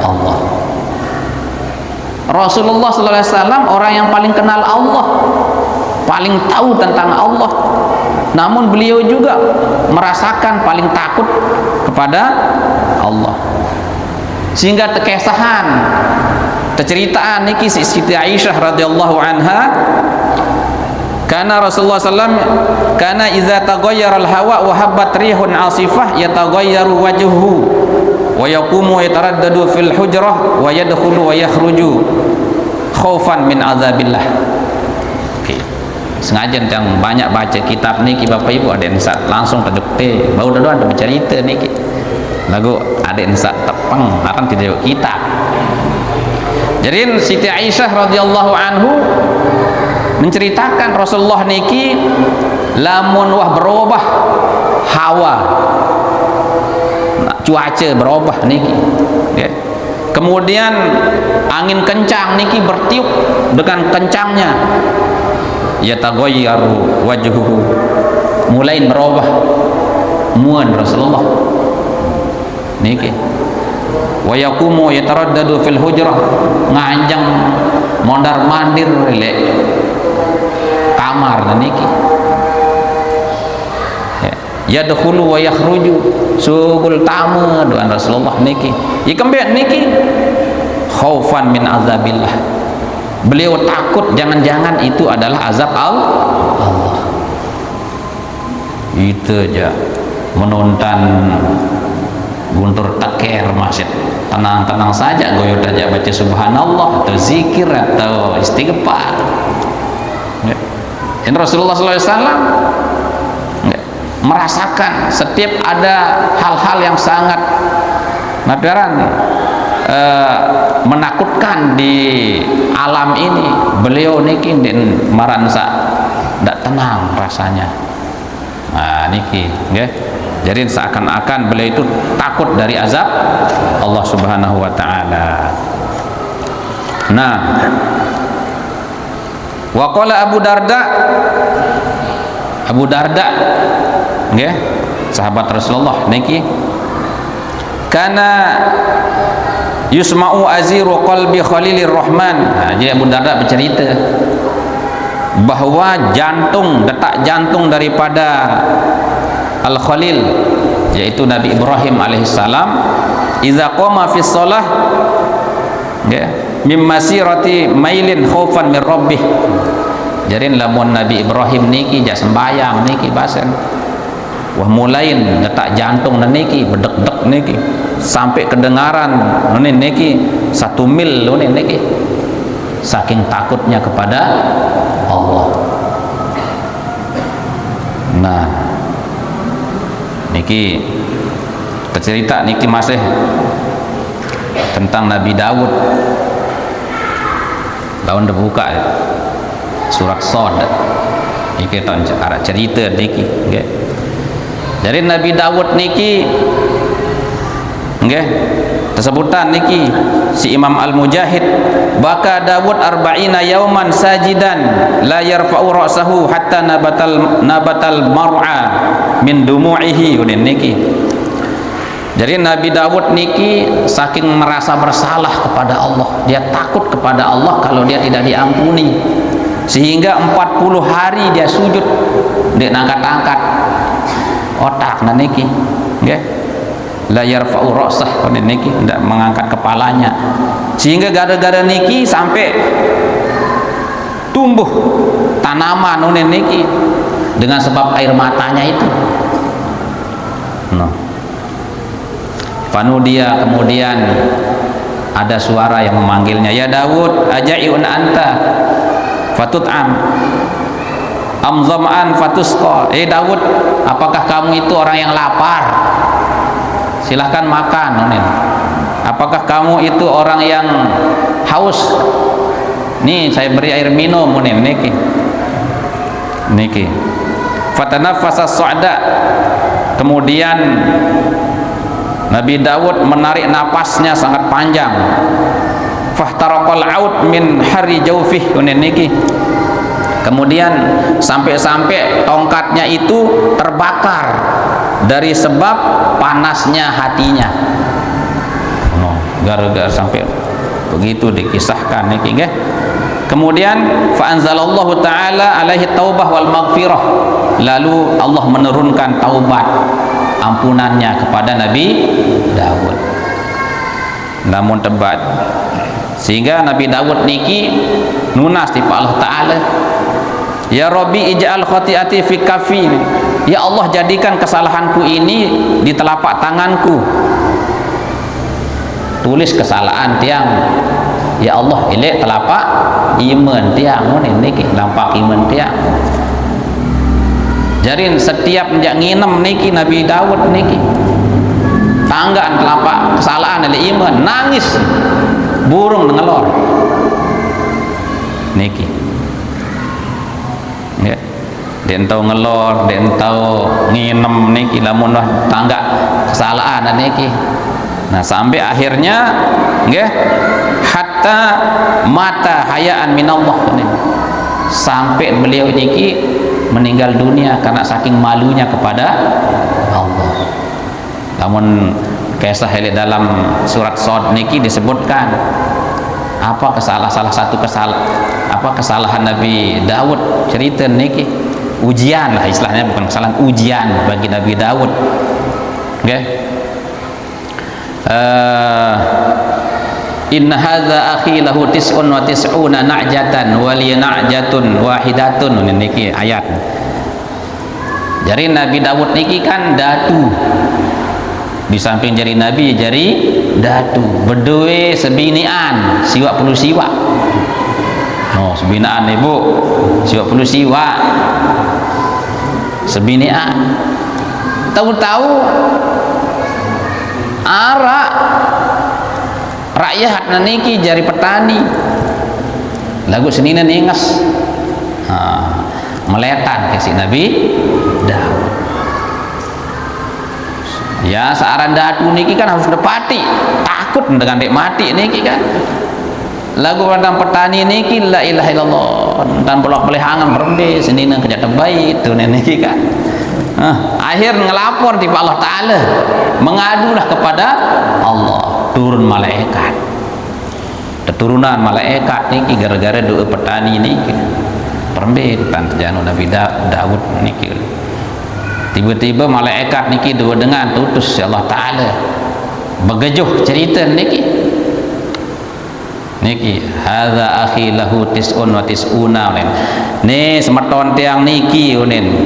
Allah. Rasulullah SAW orang yang paling kenal Allah, paling tahu tentang Allah, namun beliau juga merasakan paling takut kepada Allah, sehingga terkesahan terceritaan niki Siti Aisyah radhiyallahu anha, karena Rasulullah SAW karena idza taghayyara al-hawa wa habbat rihun asifah yataghayyaru wajhuhu wa yaqumu yataraddadu fil hujrah wa yadkhulu wa yakhruju khaufan min azabillah. Okay. Sengaja yang banyak baca kitab niki Bapak Ibu, ada yang langsung terdukte bau doan bercerita niki lagu ada yang tepeng akan tidak kitab. Jadi Siti Aisyah radhiyallahu anhu menceritakan Rasulullah niki lamun wah berubah hawa, cuaca berubah niki, ya. Kemudian angin kencang niki bertiup dengan kencangnya. Yataghayyaru wajhuhu, mulai berubah muan Rasulullah niki. Wa yaqumu yataraddadu fil hujrah, nganjang mondar mandir le kamar niki. Yadkhulu wa yakhruju, sugul tamu doan Rasulullah niki. Ikembek niki khaufan min azabillah. Beliau takut jangan-jangan itu adalah azab Allah. Itu aja menonton guntur teker masjid, tenang-tenang saja, goyot aja baca subhanallah atau zikir atau istighfar. Dan Rasulullah SAW merasakan setiap ada hal-hal yang sangat menakutkan di alam ini, beliau niki dan maransa tidak tenang rasanya. Nah niki, okay? Jadi seakan-akan beliau itu takut dari azab Allah Subhanahu wa taala. Nah, wa qala Abu Darda, okay? Sahabat Rasulullah niki, kana yusma'u aziru qalbi Khalilir Rahman. Nah, jadi Abu Darda bercerita bahwa detak jantung daripada Al-Khalil, yaitu Nabi Ibrahim alaihissalam, idza qama fi shalah mim masirati mailin khaufan min rabbih. Jadi lamun Nabi Ibrahim niki jak sembayang niki basen, wah mulain detak jantung niki bedek-dek niki sampai kedengaran niki 1 mil niki, saking takutnya kepada Allah. Nah niki cerita niki masih tentang Nabi Daud. Daun dibuka ya, surat Shad niki tahun cerita niki, okay. Jadi Nabi Daud niki, okay, tersebutan niki si Imam Al-Mujahid, baka Daud 40 yauman sajidan la yarfa'u ra'sahu hatta nabatal mar'a min dumu'ihi niki. Jadi Nabi Daud niki saking merasa bersalah kepada Allah, dia takut kepada Allah kalau dia tidak diampuni, sehingga 40 hari dia sujud, dia angkat-angkat otak niki, nggih. La yarfa'u ra'sah niki, tidak mengangkat kepalanya, sehingga gara-gara niki sampai tumbuh tanaman niki dengan sebab air matanya itu. No. Dia kemudian ada suara yang memanggilnya, ya Daud, ajaiun anta fatut'am am zam'an fatusqa. Daud, apakah kamu itu orang yang lapar? Silahkan makan. Apakah kamu itu orang yang haus? Nih saya beri air minum. Niki fatanafasa su'da. Kemudian Nabi Daud menarik napasnya sangat panjang. Fahtaraqal aud min hari jawfih niki. Kemudian sampai-sampai tongkatnya itu terbakar dari sebab panasnya hatinya. Gara-gara sampai begitu dikisahkan niki, nggih. Kemudian fa anzalallahu taala alaihi taubah wal maghfirah. Lalu Allah menurunkan taubat, ampunannya kepada Nabi Daud. Namun tebat, sehingga Nabi Daud niki nunas di Allah taala, ya Rabbi ij'al khati'ati fi kafi. Ya Allah, jadikan kesalahanku ini di telapak tanganku. Tulis kesalahan tiang, ya Allah ilek telapak iman tiang niki, telapak iman tiang. Jadi setiap menjak nginem niki Nabi Daud niki tanggaan telapak kesalahan dari iman, nangis burung ngelor niki, ya. Den tau ngelor, den tau nginem niki, lamun tangga kesalahan niki Nah, sampai akhirnya nggih hatta mata hayaan minallah, sampai beliau niki meninggal dunia karena saking malunya kepada Allah. Namun kisah dalam surat Shad niki disebutkan apa salah satu kesalahan Nabi Daud, cerita niki ujian lah istilahnya, bukan kesalahan, ujian bagi Nabi Daud. Okay? Inna hadza akhi lahu tis'un wa tis'una na'jatan wa li na'jatun wahidatun. Niki ayat. Jadi Nabi Daud niki kan datu, di samping jari Nabi jari datu, berdua sebinian siwak puluh siwak. No, sebinaan ibu siwak puluh siwak sebinian. Tahu-tahu arak rakyat niki jari petani lagu senina ningas meletan ke si Nabi Daud. Ya searan datu niki kan harus depati, takut dengan dek mati niki kan. Lagu tentang petani niki la ilaha illallah dan pelak pelehangan berembe senina kerja terbaik tu niki kan. Akhir ngelapor di Allah Ta'ala, mengadulah kepada Allah, turun malaikat, keturunan malaikat niki gara-gara doa petani niki perembe tanjano Nabi Daud niki. Tiba-tiba malaikat niki doa dengan tutus Allah Ta'ala begejuh cerita niki hadza akhi lahu tis'un wa tis'una ni semeton tiang niki unin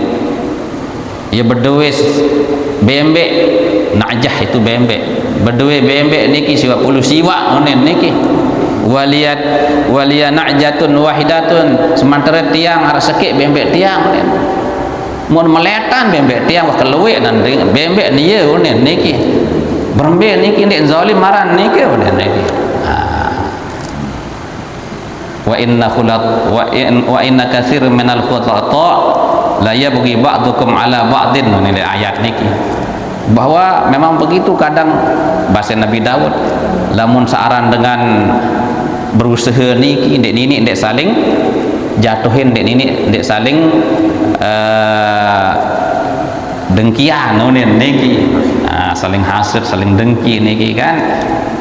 ya berdua bembek najah itu bembek berdua bembek niki siwak puluh siwak unin niki waliyat najatun wahidatun, sementara tiang harus sekik bembek tiang unin mun meletan bembek tiang wah keluwe dan bembek dia unin niki berembek niki ndek zalim maran niki unin niki wa inna katsir minal khutata la yabghi ba'dukum ala ba'din. Ini ayat niki bahwa memang begitu kadang bahasa Nabi Daud lamun searan dengan berusaha niki ndek nini ndek saling jatuhin, ndek nini ndek saling dengkian niki saling hasud, saling dengki niki kan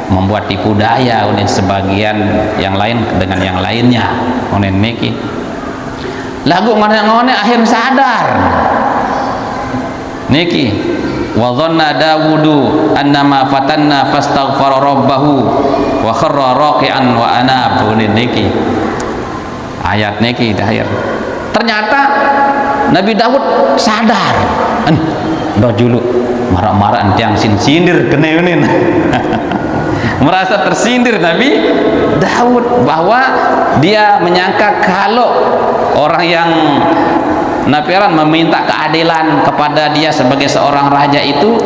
membuat tipu daya sebagian yang lain dengan yang lainnya niki. Lagu ngone akhir sadar niki wa dhanna Dawudu annama fatanna fastaghfara rabbahu wa kharra raqi'an wa anab. Niki ayat niki akhir ternyata Nabi Daud sadar dah julu marah-marah yang sindir kena unin merasa tersindir Nabi Daud bahwa dia menyangka kalau orang yang nafiran meminta keadilan kepada dia sebagai seorang raja itu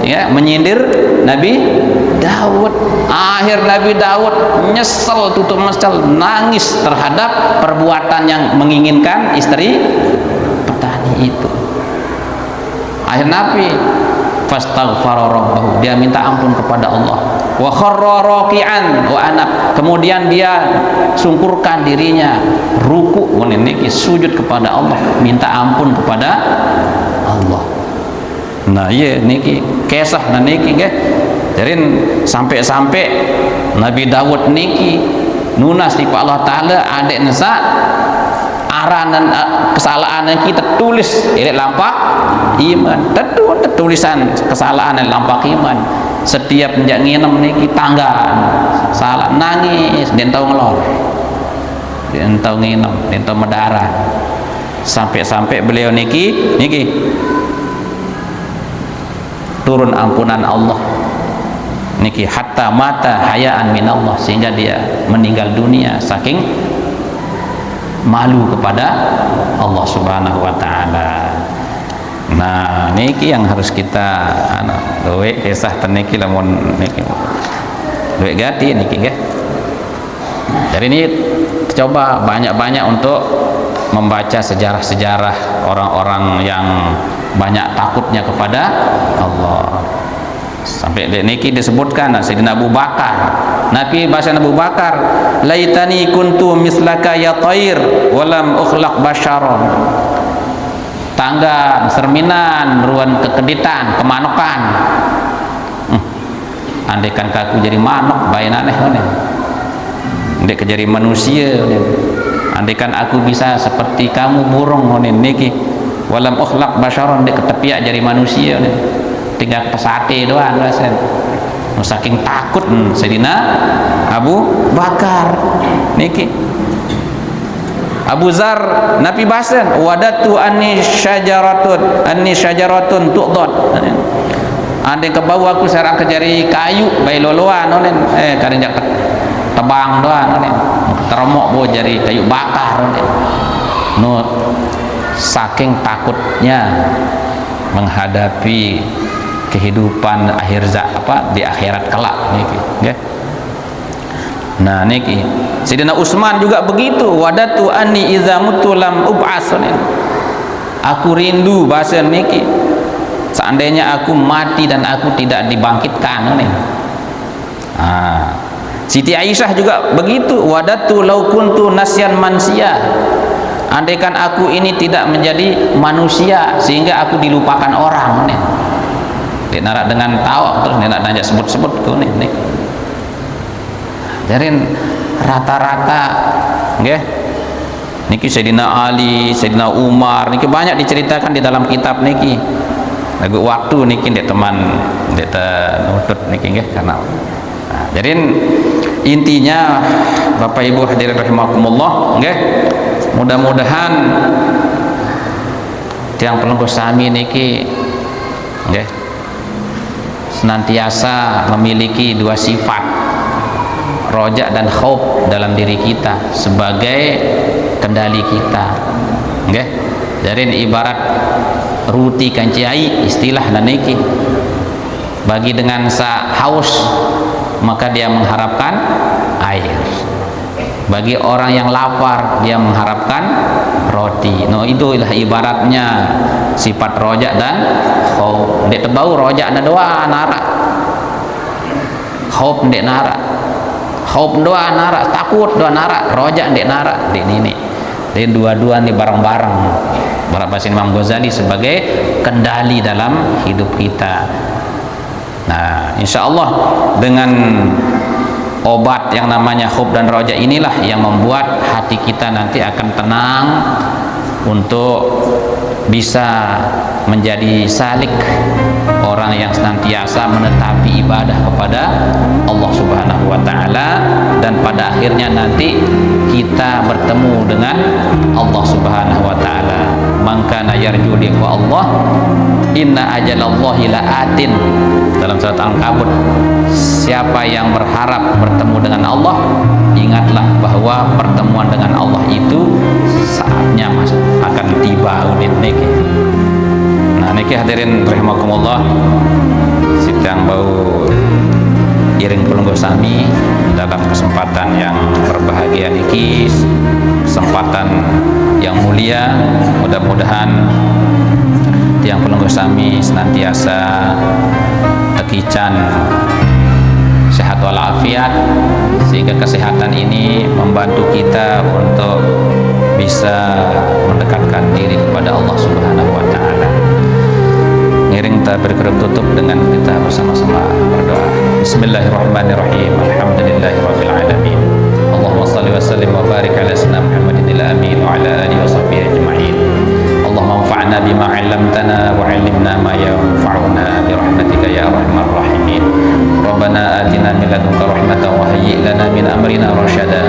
ya menyindir Nabi Daud. Akhir Nabi Daud nyesel, tutup mesel, nangis terhadap perbuatan yang menginginkan istri petani itu. Akhir Nabi fastaghfara rabbahu, dia minta ampun kepada Allah, wa kharra raqi'an wa anab, kemudian dia sungkurkan dirinya ruku niki sujud kepada Allah, minta ampun kepada Allah. Nah iya niki kisah niki nggih. Jadi sampai-sampai Nabi Daud niki nunas di Allah Ta'ala adek nesa aranan kesalahan yang kita tulis ini lampak iman, tulisan kesalahan yang lampak iman. Setiap menjak nginem niki tangga salah nangis dan tau ngelor dan tau nginem dan tau medarah sampai beliau niki turun ampunan Allah niki hatta mata hayaan minallah, sehingga dia meninggal dunia saking malu kepada Allah Subhanahu wa taala. Nah niki yang harus kita doe kisah teniki lamun niki doe gati niki nggih. Jadi ini coba banyak-banyak untuk membaca sejarah-sejarah orang-orang yang banyak takutnya kepada Allah. Sampai niki disebutkan Sayyidina Abu Bakar. Nabi bahasa Abu Bakar, laitani kuntu mislaka ya thair walam ukhlaq basyaron. Tangga serminan ruan kekeditan kemanokan. Andaikan kaku jadi manok bayan aneh ne. Andai jadi manusia ne. Andaikan aku bisa seperti kamu burung ne niki walam ukhlaq basyaron dek ketepiak jadi manusia ne. Tinggal pesate doang rasen. Saking takut Sayyidina Abu Bakar niki. Abu Zar Nabi bahasan wadatu anni syajaratun tuqdad. Andai ke bawah aku serang ke jari kayu bayi loloan nonen kadang jak tebang doang nonen teromok bo jari kayu bakar nonen. No saking takutnya menghadapi kehidupan di akhirat kelak niki nggih. Nah niki Sayyidina Utsman juga begitu, wadatu anni idza mutu lam ub'ats. Aku rindu bahasa niki seandainya aku mati dan aku tidak dibangkitkan nih. Siti Aisyah juga begitu, wadatu law kuntu nasyan mansia. Andaikan aku ini tidak menjadi manusia sehingga aku dilupakan orang nih. Dia narak dengan tahu terus dia nak nanya sebut-sebut tuh nih. Jarin rata-rata nggih. Niki Sayyidina Ali, Sayyidina Umar niki banyak diceritakan di dalam kitab niki. Lagu waktu niki ndek teman ndek nutut niki nggih karena. Jarin intinya Bapak Ibu hadirin rahimakumullah nggih. Mudah-mudahan tiang pelenggu sami niki nggih senantiasa memiliki dua sifat, roja dan khauf dalam diri kita sebagai kendali kita nggih. Jadi ibarat ruti kancai istilah naniki bagi dengan haus maka dia mengharapkan air, bagi orang yang lapar dia mengharapkan roti. No itulah ibaratnya sifat rojak dan khauf. Ndek tebau rojak na doa narak, khauf ndek narak. Khauf doa narak, takut doa narak, rojak ndek narak. Ndek nini. Dan dua-dua ni bareng-bareng. Berapa Imam Ghazali sebagai kendali dalam hidup kita. Nah, insyaallah dengan obat yang namanya khauf dan roja inilah yang membuat hati kita nanti akan tenang untuk bisa menjadi salik, orang yang senantiasa menetapi ibadah kepada Allah Subhanahu wa taala, dan pada akhirnya nanti kita bertemu dengan Allah Subhanahu wa taala. Man kana yarju liqa Allah inna ajalallahi laatin. Dalam surat Al-Ankabut, siapa yang berharap bertemu dengan Allah, ingatlah bahwa pertemuan dengan Allah itu saatnya akan tiba niki. Nah niki hadirin rahimakumullah, sidang bau iring pelungguh sami dalam kesempatan yang berbahagia niki, kesempatan yang mulia. Mudah-mudahan tiang pelungguh sami senantiasa tekican sehat walafiat, sehingga kesehatan ini membantu kita untuk bisa mendekatkan diri kepada Allah Subhanahu wa taala. Ngiring kita berkerap tutup dengan kita bersama-sama berdoa. Bismillahirrahmanirrahim. Alhamdulillahirabbil alamin. Allahumma shalli wa sallim wa barik ala sayyidina Muhammadin amin wa ala alihi wa sahbihi ajma'in. Allahumma anfa'na bima 'allamtana wa 'allimna ma yanfa'una bi rahmatika ya arhamar rahimin. Rabbana atina min ladunka rahmatan wa hayyi' lana min amrina rasyada.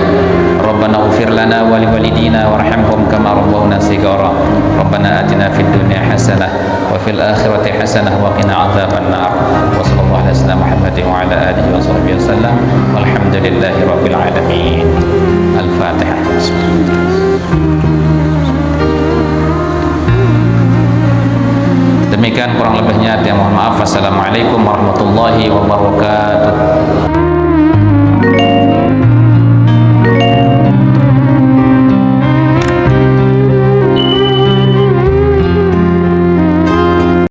Rabbana ighfir lana wa liwalidina warhamhum kama rabbawna shighara. Rabbana atina fid dunya hasanah wa fil akhirati hasanah wa qina adzaban nar. Wa sallallahu ala sayyidina Muhammadin wa ala alihi wa sahbihi wasallam. Walhamdulillahi rabbil alamin. Al-Fatihah. Demikian kurang lebihnya, mohon maaf. Wassalamualaikum warahmatullahi wabarakatuh.